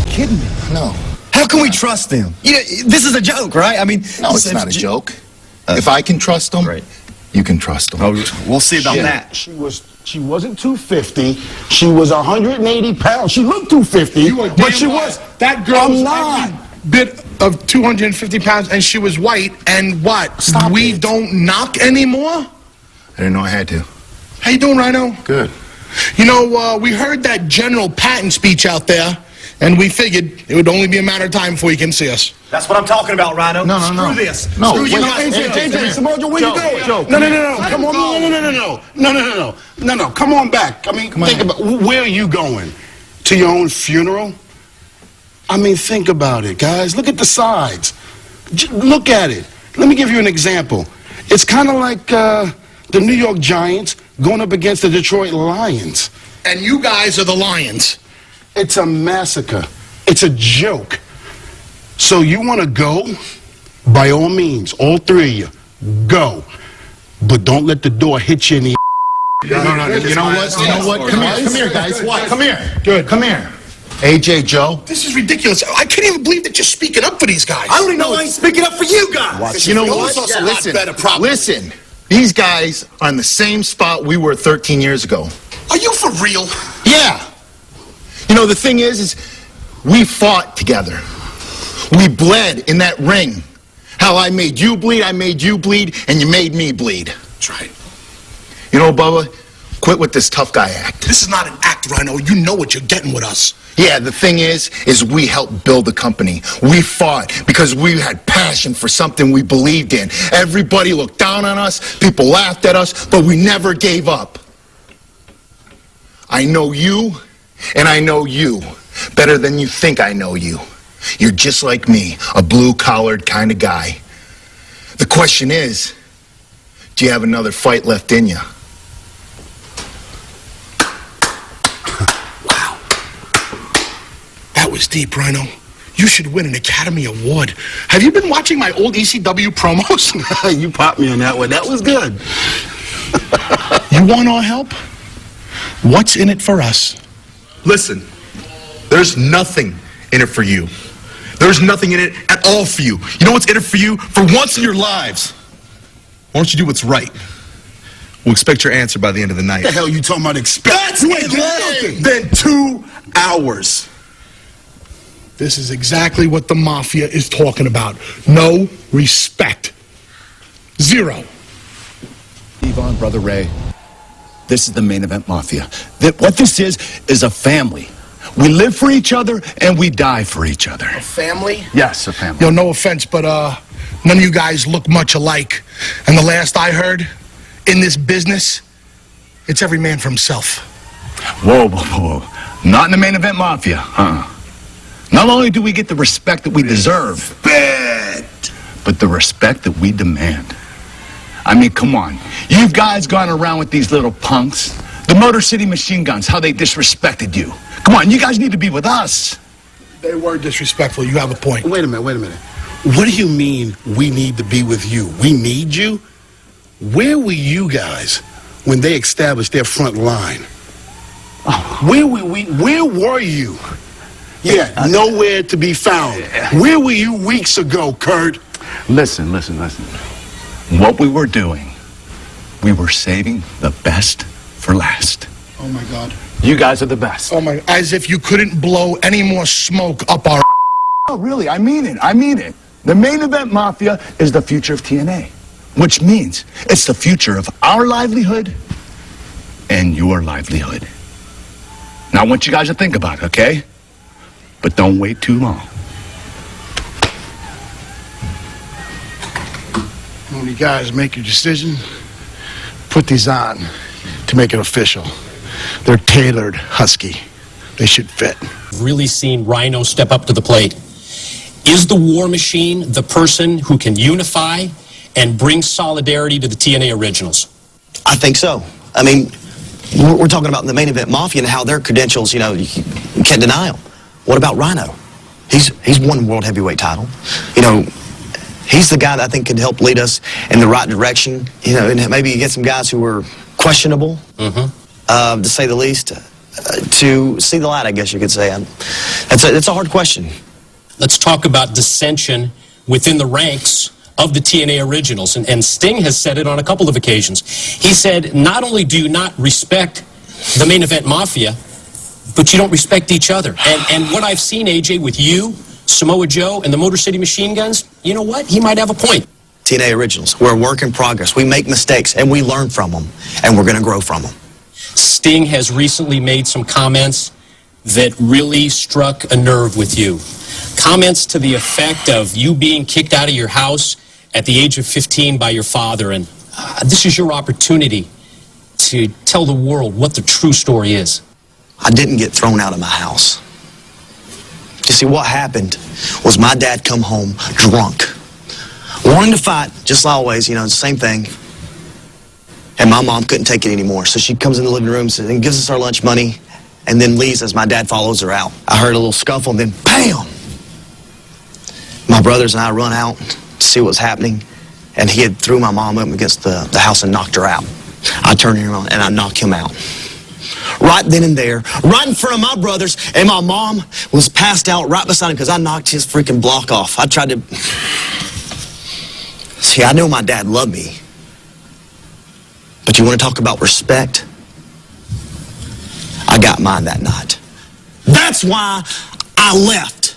Kidding me? No. How can we trust them? You know, this is a joke, right? I mean, no, it's not a joke. If I can trust them, you can trust them. Oh, we'll see about that. She wasn't 250. She was 180 pounds. She looked 250, but she was. That girl was not. bit of 250 pounds, and she was white. And what? Stop we it. don't knock anymore? I didn't know I had to. How you doing, Rhino? Good. You know, we heard that General Patton speech out there, and we figured it would only be a matter of time before you can see us. That's what I'm talking about, Rhino. No. Screw this. No, Screw you wait, guys. AJ, Samoa Joe, where you going? Joe, No. Come on, no. Come on back. I mean, think about where are you going? To your own funeral? I mean, think about it, guys. Look at the sides. Look at it. Let me give you an example. It's kind of like the New York Giants going up against the Detroit Lions. And you guys are the Lions. It's a massacre. It's a joke. So you want to go? By all means, all 3 of you, go. But don't let the door hit you in the... No. You know what? Come here, guys. What? Come here. Good. Come here. AJ, Joe. This is ridiculous. I can't even believe that you're speaking up for these guys. I don't even know I ain't speaking up for you guys. You know what? Listen. These guys are in the same spot we were 13 years ago. Are you for real? Yeah. You know, the thing is we fought together. We bled in that ring. How I made you bleed, and you made me bleed. That's right. You know, Bubba, quit with this tough guy act. This is not an act, Rhino. You know what you're getting with us. Yeah, the thing is we helped build the company. We fought because we had passion for something we believed in. Everybody looked down on us, people laughed at us, but we never gave up. I know you, and I know you better than you think I know you. You're just like me, a blue-collared kind of guy. The question is, do you have another fight left in you? is deep, Rhino. You should win an Academy Award. Have you been watching my old ECW promos? You popped me on that one. That was good. You want our help? What's in it for us? Listen, there's nothing in it for you. There's nothing in it at all for you. You know what's in it for you? For once in your lives, why don't you do what's right? We'll expect your answer by the end of the night. What the hell you talking about expect? You ain't nothing. Then 2 hours. This is exactly what the Mafia is talking about. No respect. Zero. Devon, Brother Ray, this is the Main Event Mafia. What this is a family. We live for each other and we die for each other. A family? Yes, a family. Yo, no offense, but none of you guys look much alike. And the last I heard, in this business, it's every man for himself. Whoa, whoa, whoa. Not in the Main Event Mafia. Not only do we get the respect that we deserve, but the respect that we demand. I mean, come on. You guys gone around with these little punks. The Motor City Machine Guns, how they disrespected you. Come on, you guys need to be with us. They were disrespectful. You have a point. Wait a minute. What do you mean we need to be with you? We need you? Where were you guys when they established their front line? Where were you? Yeah, nowhere to be found. Where were you weeks ago, Kurt? Listen. What we were doing, we were saving the best for last. Oh, my God. You guys are the best. Oh, my. As if you couldn't blow any more smoke up our... Oh, really, I mean it. The Main Event Mafia is the future of TNA, which means it's the future of our livelihood and your livelihood. Now, I want you guys to think about it, okay? But don't wait too long. When you guys make your decision, put these on to make it official. They're tailored husky. They should fit. Really seen Rhino step up to the plate. Is the War Machine the person who can unify and bring solidarity to the TNA Originals? I think so. I mean, we're talking about the Main Event Mafia and how their credentials, you can't deny them. What about Rhino? He's won World Heavyweight title. He's the guy that I think could help lead us in the right direction. And maybe get some guys who were questionable, to say the least, to see the light, I guess you could say. It's a hard question. Let's talk about dissension within the ranks of the TNA Originals. And Sting has said it on a couple of occasions. He said, not only do you not respect the Main Event Mafia, but you don't respect each other. And what I've seen, AJ, with you, Samoa Joe, and the Motor City Machine Guns, you know what? He might have a point. TNA Originals, we're a work in progress. We make mistakes, and we learn from them, and we're going to grow from them. Sting has recently made some comments that really struck a nerve with you. Comments to the effect of you being kicked out of your house at the age of 15 by your father, and this is your opportunity to tell the world what the true story is. I didn't get thrown out of my house. You see, what happened was my dad come home drunk, wanting to fight, just like always, the same thing. And my mom couldn't take it anymore, so she comes in the living room and gives us our lunch money, and then leaves as my dad follows her out. I heard a little scuffle, and then bam! My brothers and I run out to see what was happening, and he had threw my mom up against the house and knocked her out. I turned around and I knocked him out. Right then and there, right in front of my brothers, and my mom was passed out right beside him because I knocked his freaking block off. I tried to... See, I know my dad loved me. But you want to talk about respect? I got mine that night. That's why I left.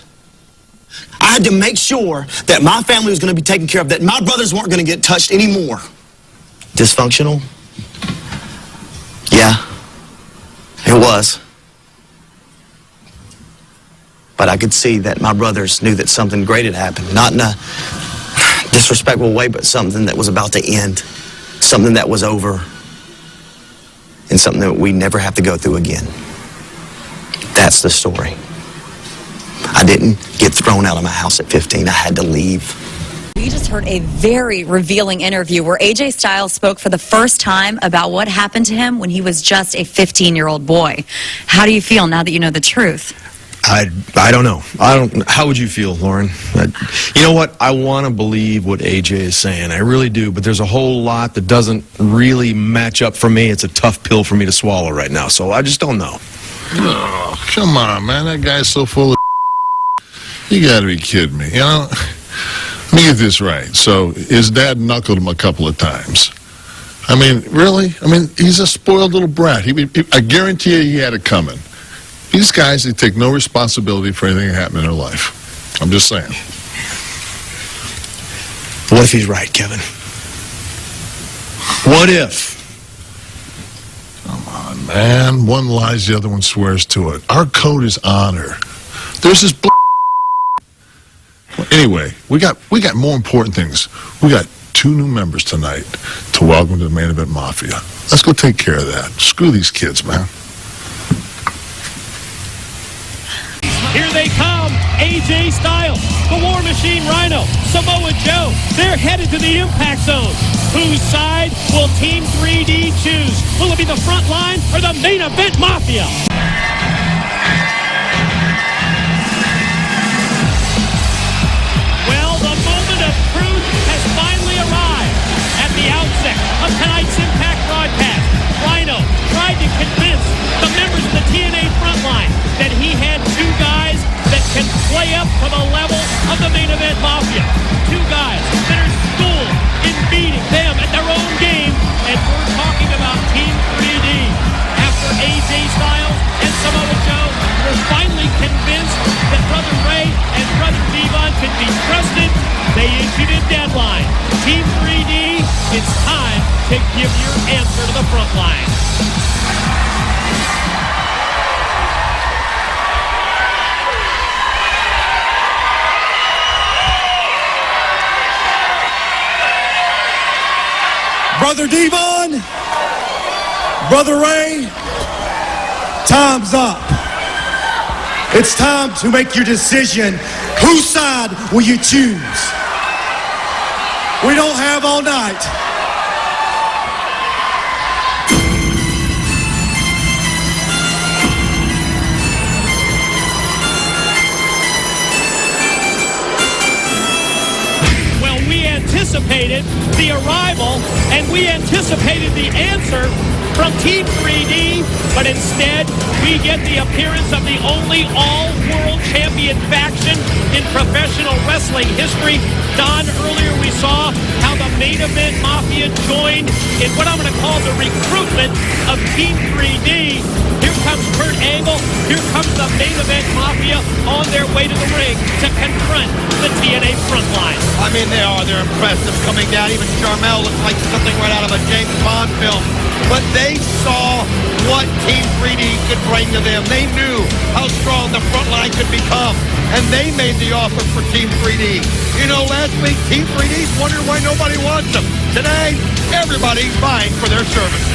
I had to make sure that my family was going to be taken care of, that my brothers weren't going to get touched anymore. Dysfunctional? Yeah. It was. But I could see that my brothers knew that something great had happened. Not in a disrespectful way, but something that was about to end. Something that was over. And something that we never have to go through again. That's the story. I didn't get thrown out of my house at 15. I had to leave. We just heard a very revealing interview where AJ Styles spoke for the first time about what happened to him when he was just a 15-year-old boy. How do you feel now that you know the truth? I don't know. How would you feel, Lauren? You know what? I want to believe what AJ is saying. I really do. But there's a whole lot that doesn't really match up for me. It's a tough pill for me to swallow right now. So I just don't know. Oh, come on, man. That guy's so full of You got to be kidding me. You know, let me get this right. So his dad knuckled him a couple of times. I mean, really? I mean, he's a spoiled little brat. I guarantee you he had it coming. These guys, they take no responsibility for anything that happened in their life. I'm just saying. What if he's right, Kevin? What if? Come on, man. One lies, the other one swears to it. Our code is honor. There's this Well, anyway, we got more important things. We got 2 new members tonight to welcome to the Main Event Mafia. Let's go take care of that. Screw these kids, man. Here they come, AJ Styles, the War Machine Rhino, Samoa Joe. They're headed to the Impact Zone. Whose side will Team 3D choose? Will it be the Front Line or the Main Event Mafia? Well, the moment of truth has finally arrived. At the outset of tonight's Impact broadcast, Rhino tried to convince the members of the TNA Front Line that he had 2 guys that can play up to the level of the Main Event Mafia. 2 guys that are schooled in beating them at their own game, and we're talking about Team 3D. After AJ Styles and Samoa Joe were finally convinced that Brother Ray and Brother Devon could be trusted, they issued a deadline. Team 3D, it's time to give your answer to the Front Line. Brother Devon, Brother Ray, time's up. It's time to make your decision. Whose side will you choose? We don't have all night. Anticipated the arrival and we anticipated the answer from Team 3D, but instead we get the appearance of the only all-world champion faction in professional wrestling history. Don, earlier we saw how the Main Event Mafia joined in what I'm going to call the recruitment of Team 3D. Here comes Kurt Angle. Here comes the Main Event Mafia on their way to the ring to confront the TNA Front Line. I mean, they're impressive coming down. Even Sharmell looks like something right out of a James Bond film. But they saw what Team 3D could bring to them. They knew how strong the Front Line could become. And they made the offer for Team 3D. You know, last week, Team 3D's wondering why nobody wants them. Today, everybody's vying for their services.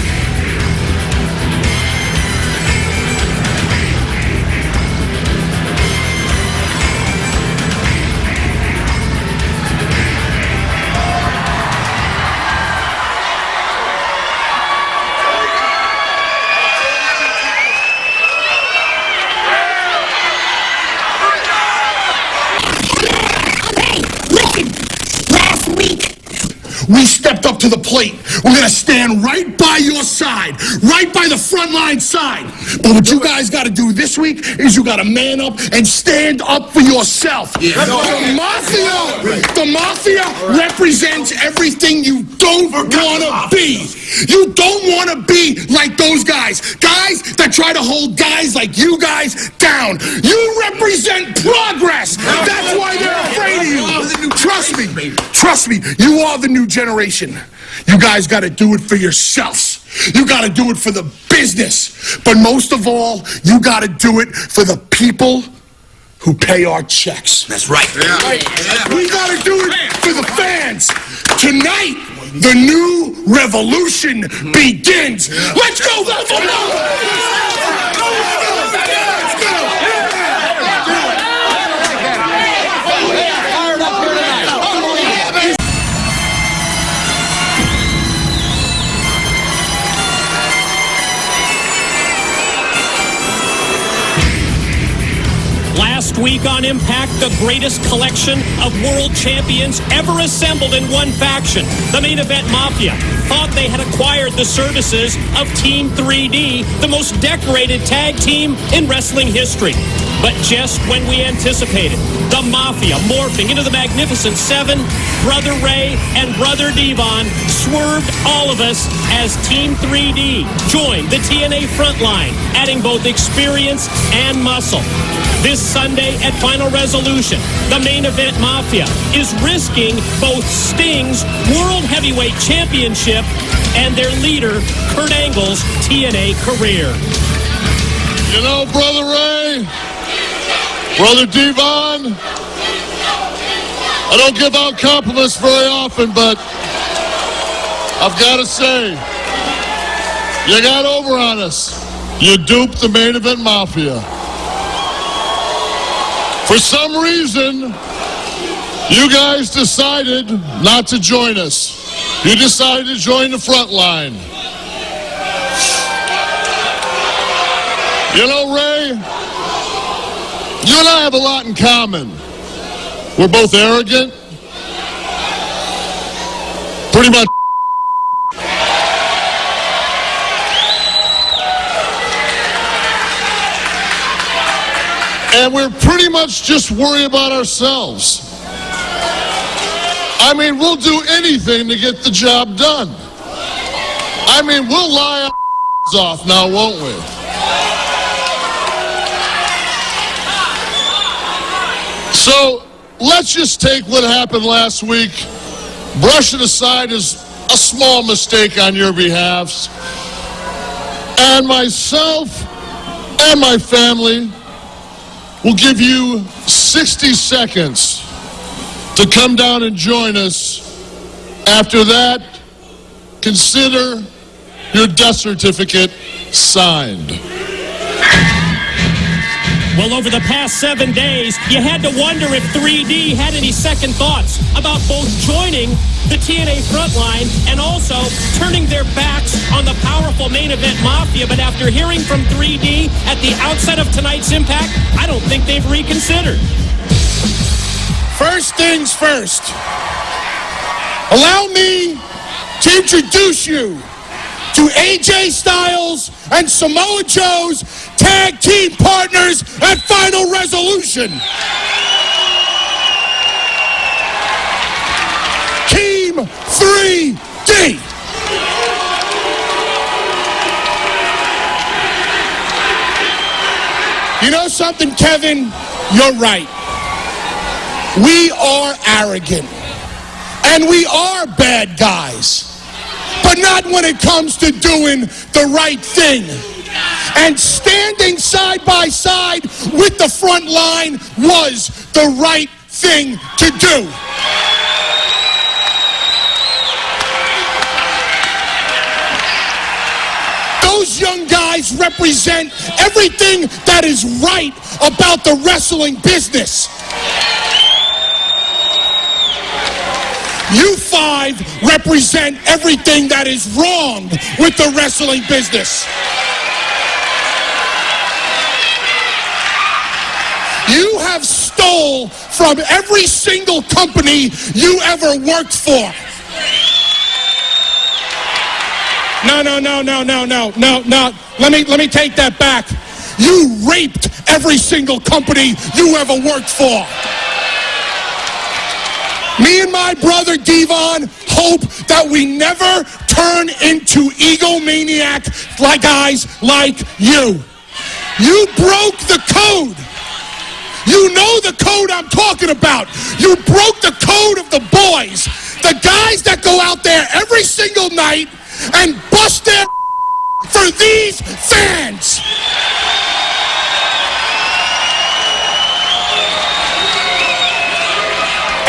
We stepped up to the plate. We're going to stand right by your side, right by the Front Line side. But what you guys got to do this week is you got to man up and stand up for yourself. Yeah. The Mafia represents everything you don't want to be. You don't want to be like those guys. Guys that try to hold guys like you guys down. You represent progress. That's why they're afraid of you. Trust me, you are the new generation. You guys got to do it for yourselves. You got to do it for the business. But most of all, you got to do it for the people who pay our checks. That's right. Yeah. We got to do it for the fans. Tonight, the new revolution begins. Let's go, week on Impact, the greatest collection of world champions ever assembled in one faction, the Main Event Mafia, thought they had acquired the services of Team 3D, the most decorated tag team in wrestling history. But just when we anticipated the Mafia morphing into the Magnificent Seven, Brother Ray and Brother Devon swerved all of us as Team 3D joined the TNA Front Line, adding both experience and muscle. This Sunday at Final Resolution, the Main Event Mafia is risking both Sting's World Heavyweight Championship and their leader, Kurt Angle's TNA career. You know, Brother Ray, Brother Devon, I don't give out compliments very often, but I've got to say, you got over on us. You duped the Main Event Mafia. For some reason, you guys decided not to join us. You decided to join the Front Line. You know, Ray, you and I have a lot in common. We're both arrogant, pretty much. And we're pretty much just worried about ourselves. I mean, we'll do anything to get the job done. I mean, we'll lie our off now, won't we? So let's just take what happened last week, brush it aside as a small mistake on your behalf, and myself and my family will give you 60 seconds to come down and join us. After that, consider your death certificate signed. Well, over the past 7 days, you had to wonder if 3D had any second thoughts about both joining the TNA Front Line and also turning their backs on the powerful Main Event Mafia. But after hearing from 3D at the outset of tonight's Impact, I don't think they've reconsidered. First things first, allow me to introduce you to AJ Styles and Samoa Joe's tag team partners at Final Resolution. Team 3D. You know something, Kevin? You're right. We are arrogant. And we are bad guys. But not when it comes to doing the right thing. And standing side by side with the Front Line was the right thing to do. Those young guys represent everything that is right about the wrestling business. You five represent everything that is wrong with the wrestling business. You have stole from every single company you ever worked for. No. Let me take that back. You raped every single company you ever worked for. Me and my brother Devon hope that we never turn into egomaniac like guys like you. You broke the code. You know the code I'm talking about. You broke the code of the boys. The guys that go out there every single night and bust their for these fans.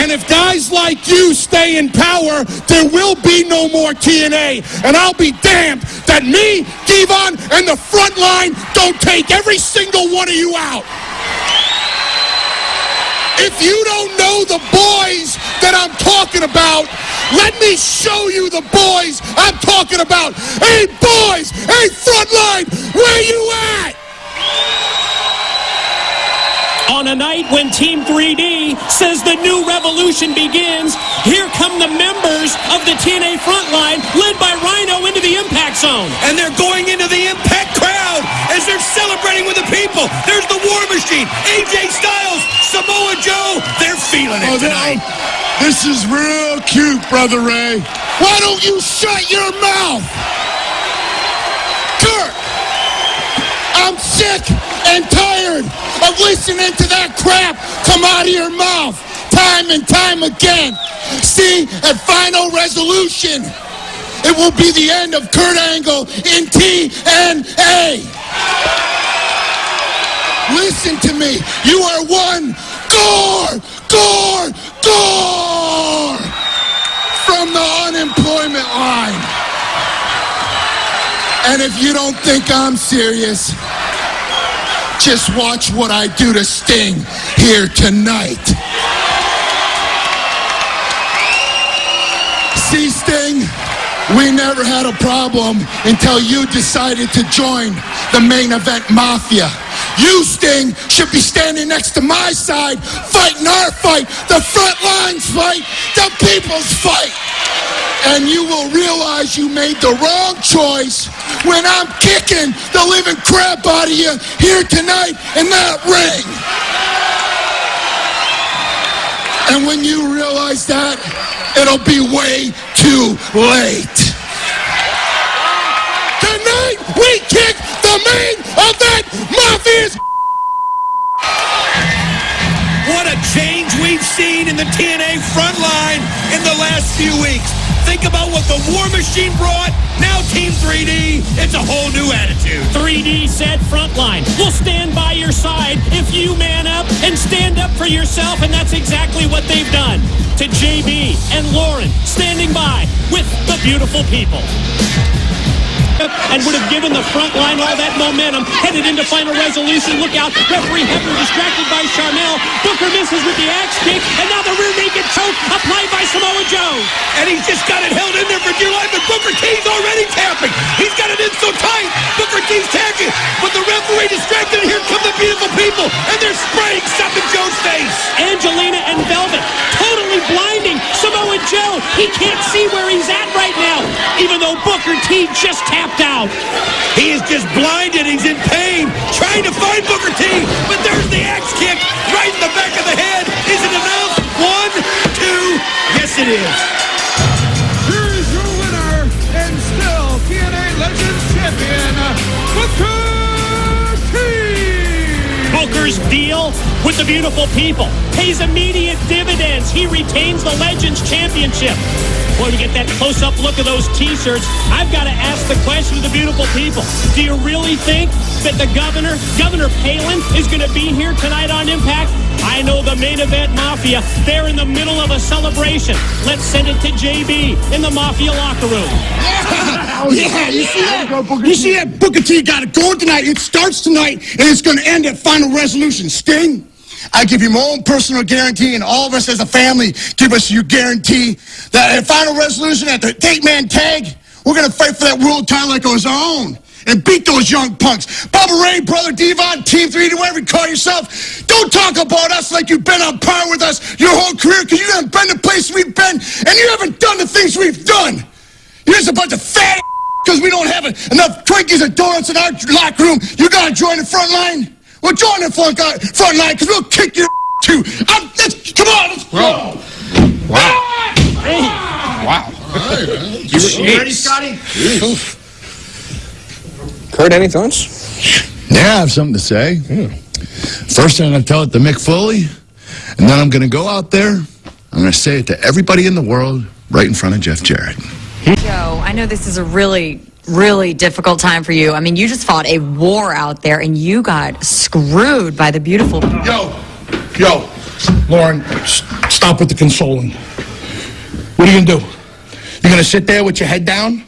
And if guys like you stay in power, there will be no more TNA. And I'll be damned that me, Devon, and the Front Line don't take every single one of you out. If you don't know the boys that I'm talking about, let me show you the boys I'm talking about. Hey, boys! Hey, Front Line! Where you at? On a night when Team 3D says the new revolution begins. Here come the members of the TNA Front Line, led by Rhino, into the Impact Zone. And they're going into the Impact crowd as they're celebrating with the people. There's the War Machine, AJ Styles, Samoa Joe. They're feeling it tonight. This is real cute, Brother Ray. Why don't you shut your mouth? Kurt, I'm sick and tired of listening to that crap come out of your mouth time and time again. See, at Final Resolution, it will be the end of Kurt Angle in TNA. Listen to me. You are one gore from the unemployment line. And if you don't think I'm serious, just watch what I do to Sting here tonight. See, Sting, we never had a problem until you decided to join the Main Event Mafia. You, Sting, should be standing next to my side, fighting our fight, the Front Line's fight, the people's fight. And you will realize you made the wrong choice when I'm kicking the living crap out of you here tonight in that ring. And when you realize that, it'll be way too late. Tonight, we kick the Main Event Mafia's. What a change we've seen in the TNA Front Line in the last few weeks. Think about what the War Machine brought. Now Team 3D, it's a whole new attitude. 3D said Frontline, we'll stand by your side if you man up and stand up for yourself, and that's exactly what they've done. To JB and Lauren, standing by with the beautiful people. And would have given the Front Line all that momentum headed into Final Resolution. Look out, referee Hebner distracted by Sharmell. Booker misses with the axe kick, and now the rear naked choke applied by Samoa Joe. And he's just got it held in there for dear life, and Booker T's already tapping. He's got it in so tight. Booker T's tagging, but the referee distracted, and here come the beautiful people, and they're spraying stuff in Joe's face. Angelina and Velvet totally blinding Samoa Joe. He can't see where he's at right now, even though Booker T just tapped out. He is just blinded. He's in pain, trying to find Booker T, but there's the axe kick right in the back of the head. Is it enough? 1, 2. Yes, it is. Here is your winner and still TNA Legends Champion, Booker T. Booker's deal with the beautiful people pays immediate dividends. He retains the Legends Championship. Boy, we get that close-up look of those T-shirts. I've got to ask the question to the beautiful people. Do you really think that the Governor Palin, is going to be here tonight on Impact? I know the Main Event Mafia. They're in the middle of a celebration. Let's send it to JB in the Mafia locker room. Yeah, you see that? You see that? Booker T got it going tonight. It starts tonight, and it's going to end at Final Resolution. Sting, I give you my own personal guarantee, and all of us as a family give us your guarantee that at Final Resolution, at the 8-man tag, we're going to fight for that world title like it was our own and beat those young punks. Bubba Ray, Brother Devon, Team 3D, whatever you call yourself, don't talk about us like you've been on par with us your whole career, because you haven't been the place we've been, and you haven't done the things we've done. You're just a bunch of fat because we don't have enough Twinkies and donuts in our locker room. You got to join the Front Line. Well, join the Front Line, because we'll kick your too. Come on, let's go. Wow. Wow. You ready, Scotty? Kurt, any thoughts? Yeah, I have something to say. First, I'm going to tell it to Mick Foley, and then I'm going to go out there. I'm going to say it to everybody in the world right in front of Jeff Jarrett. Joe, I know this is a really difficult time for you. I mean, you just fought a war out there, and you got screwed by the beautiful... Yo, Lauren, stop with the consoling. What are you going to do? You're going to sit there with your head down,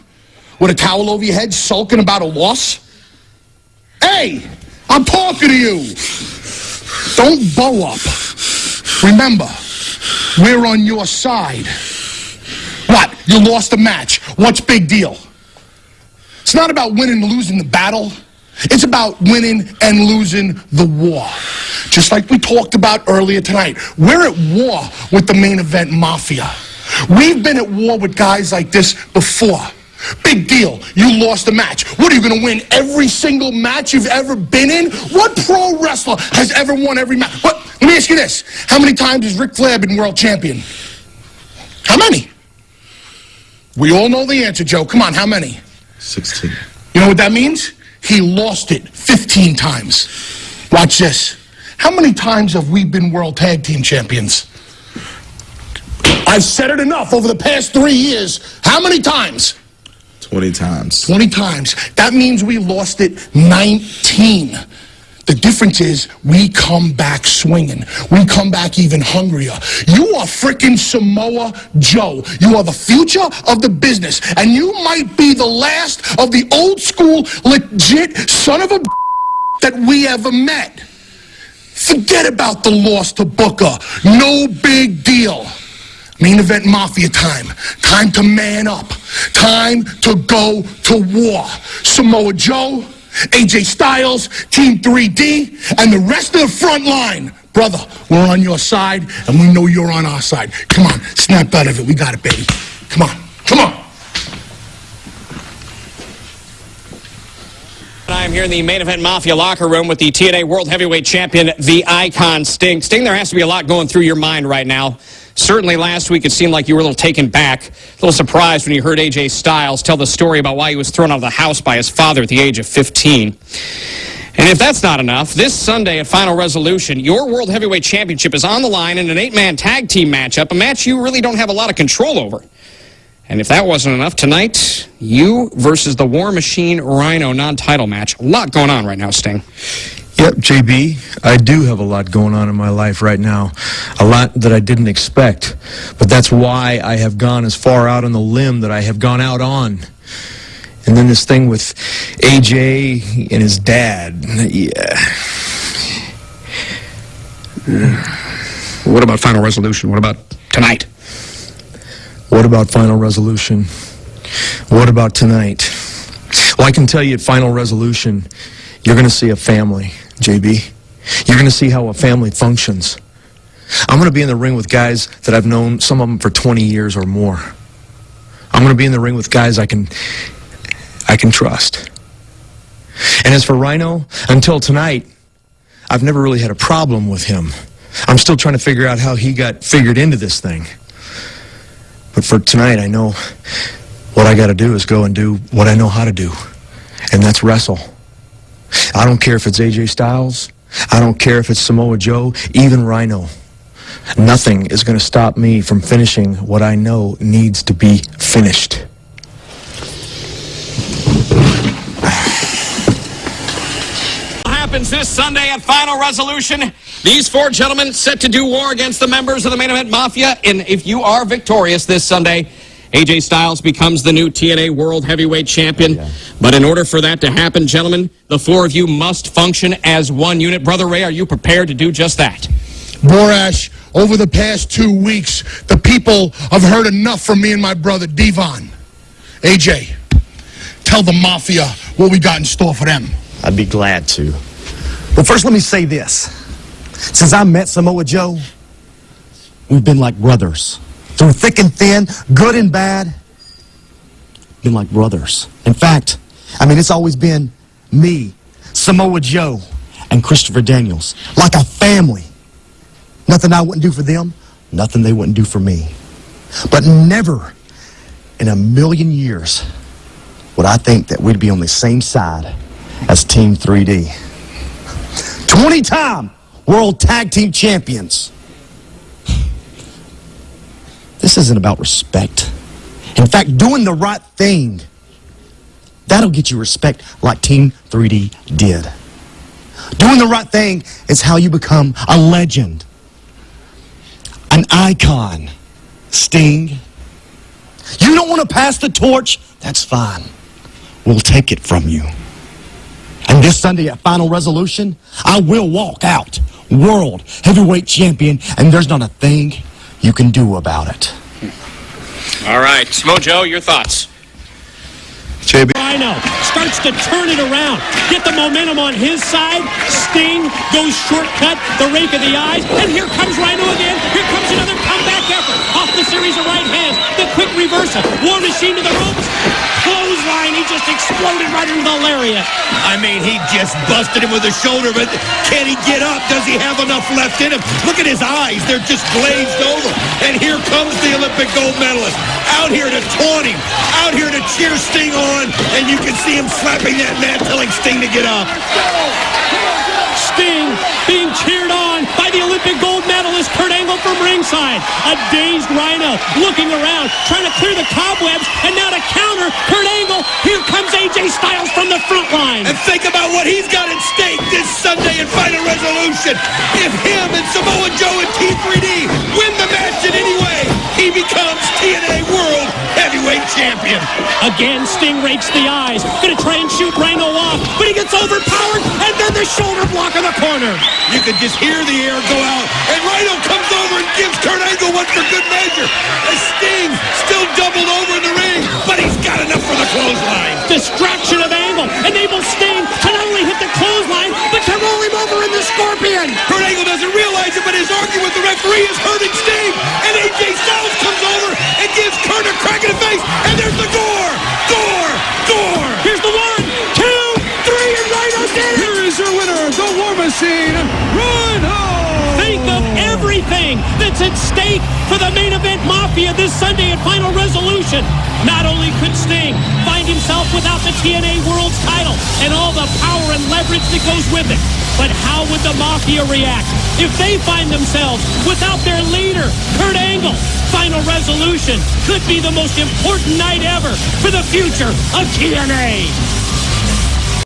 with a towel over your head, sulking about a loss? Hey, I'm talking to you. Don't bow up. Remember, we're on your side. What? You lost a match. What's big deal? It's not about winning and losing the battle. It's about winning and losing the war. just like we talked about earlier tonight. We're at war with the Main Event Mafia. We've been at war with guys like this before. Big deal. You lost a match. What, are you going to win every single match you've ever been in? What pro wrestler has ever won every match? What? Let me ask you this. How many times has Ric Flair been world champion? How many? We all know the answer, Joe. Come on, how many? 16. You know what that means? He lost it 15 times. Watch this. How many times have we been world tag team champions? I've said it enough over the past 3 years. How many times? 20 times. 20 times. That means we lost it 19. The difference is we come back swinging. We come back even hungrier. You are frickin' Samoa Joe. You are the future of the business. And you might be the last of the old school, legit son of a that we ever met. Forget about the loss to Booker. No big deal. Main Event Mafia time. Time to man up. Time to go to war. Samoa Joe, AJ Styles, Team 3D, and the rest of the front line. Brother, we're on your side, and we know you're on our side. Come on, snap out of it. We got it, baby. Come on, come on. I am here in the Main Event Mafia locker room with the TNA World Heavyweight Champion, the Icon Sting. Sting, there has to be a lot going through your mind right now. Certainly last week it seemed like you were a little taken back, a little surprised when you heard AJ Styles tell the story about why he was thrown out of the house by his father at the age of 15. And if that's not enough, this Sunday at Final Resolution, your World Heavyweight Championship is on the line in an 8-man tag team matchup, a match you really don't have a lot of control over. And if that wasn't enough, tonight, you versus the War Machine Rhino non-title match. A lot going on right now, Sting. Yep, JB, I do have a lot going on in my life right now. A lot that I didn't expect. But that's why I have gone as far out on the limb that I have gone out on. And then this thing with AJ and his dad. Yeah. What about Final Resolution? What about tonight? What about Final Resolution? What about tonight? Well, I can tell you at Final Resolution, you're going to see a family, JB. You're going to see how a family functions. I'm going to be in the ring with guys that I've known, some of them for 20 years or more. I'm going to be in the ring with guys I can trust. And as for Rhino, until tonight, I've never really had a problem with him. I'm still trying to figure out how he got figured into this thing. But for tonight, I know what I got to do is go and do what I know how to do, and that's wrestle. I don't care if it's AJ Styles. I don't care if it's Samoa Joe, even Rhino. Nothing is going to stop me from finishing what I know needs to be finished. Happens this Sunday at Final Resolution. These four gentlemen set to do war against the members of the Main Event Mafia. And if you are victorious this Sunday, AJ Styles becomes the new TNA World Heavyweight Champion. Yeah. But in order for that to happen, gentlemen, the four of you must function as one unit. Brother Ray, are you prepared to do just that? Borash, over the past 2 weeks, the people have heard enough from me and my brother Devon. AJ, tell the Mafia what we got in store for them. I'd be glad to. But first, let me say this. Since I met Samoa Joe, we've been like brothers. Through thick and thin, good and bad, been like brothers. In fact, it's always been me, Samoa Joe, and Christopher Daniels, like a family. Nothing I wouldn't do for them, nothing they wouldn't do for me. But never in a million years would I think that we'd be on the same side as Team 3D. 20-time World Tag Team Champions. This isn't about respect. In fact, doing the right thing, that'll get you respect like Team 3D did. Doing the right thing is how you become a legend, an icon. Sting, you don't want to pass the torch? That's fine. We'll take it from you. And this Sunday at Final Resolution, I will walk out World Heavyweight Champion, and there's not a thing you can do about it. All right. Samoa Joe, your thoughts? JB. Rhino. Starts to turn it around. Get the momentum on his side. Sting goes shortcut, the rake of the eyes. And here comes Rhino again. Here comes another comeback effort. Off the series of right hands. The quick reversal. War Machine to the ropes. Clothesline. He just exploded right into the lariat. I mean, he just busted him with the shoulder, but can he get up? Does he have enough left in him? Look at his eyes. They're just glazed over. And here comes the Olympic gold medalist. Out here to taunt him. Out here to cheer Sting on. And you can see him slapping that mat, telling Sting to get up. Sting being cheered on by the Olympic gold medalist Kurt Angle from ringside. A dazed Rhino looking around, trying to clear the cobwebs, and now to counter Kurt Angle, here comes AJ Styles from the front line. And think about what he's got at stake this Sunday in Final Resolution. If him and Samoa Joe and T3D win the match in any way, he becomes TNA World Heavyweight Champion. Again, Sting rakes the eyes, gonna try and shoot Rhino off, but he gets overpowered, and then the shoulder block in the corner. You can just hear the air go out, and Rhino comes over and gives Kurt Angle one for good measure. As Sting still doubled over in the ring, but he's got enough for the clothesline. Distraction of Angle enables Sting to not only hit the clothesline, but to roll him over in the Scorpion. Kurt Angle doesn't realize it, but his argument with the referee is hurting Sting, and AJ Styles comes over and gives Kurt a crack in the face, and there's the gore! Gore! Gore! Here's the 1, 2, 3, and Rhino did it! Here is your winner, the War Machine, Rhino! Think of everything that's at stake for the Main Event Mafia this Sunday at Final Resolution. Not only could Sting find himself without the TNA World's title and all the power and leverage that goes with it, but how would the Mafia react if they find themselves without their leader, Kurt Angle? Final Resolution could be the most important night ever for the future of TNA.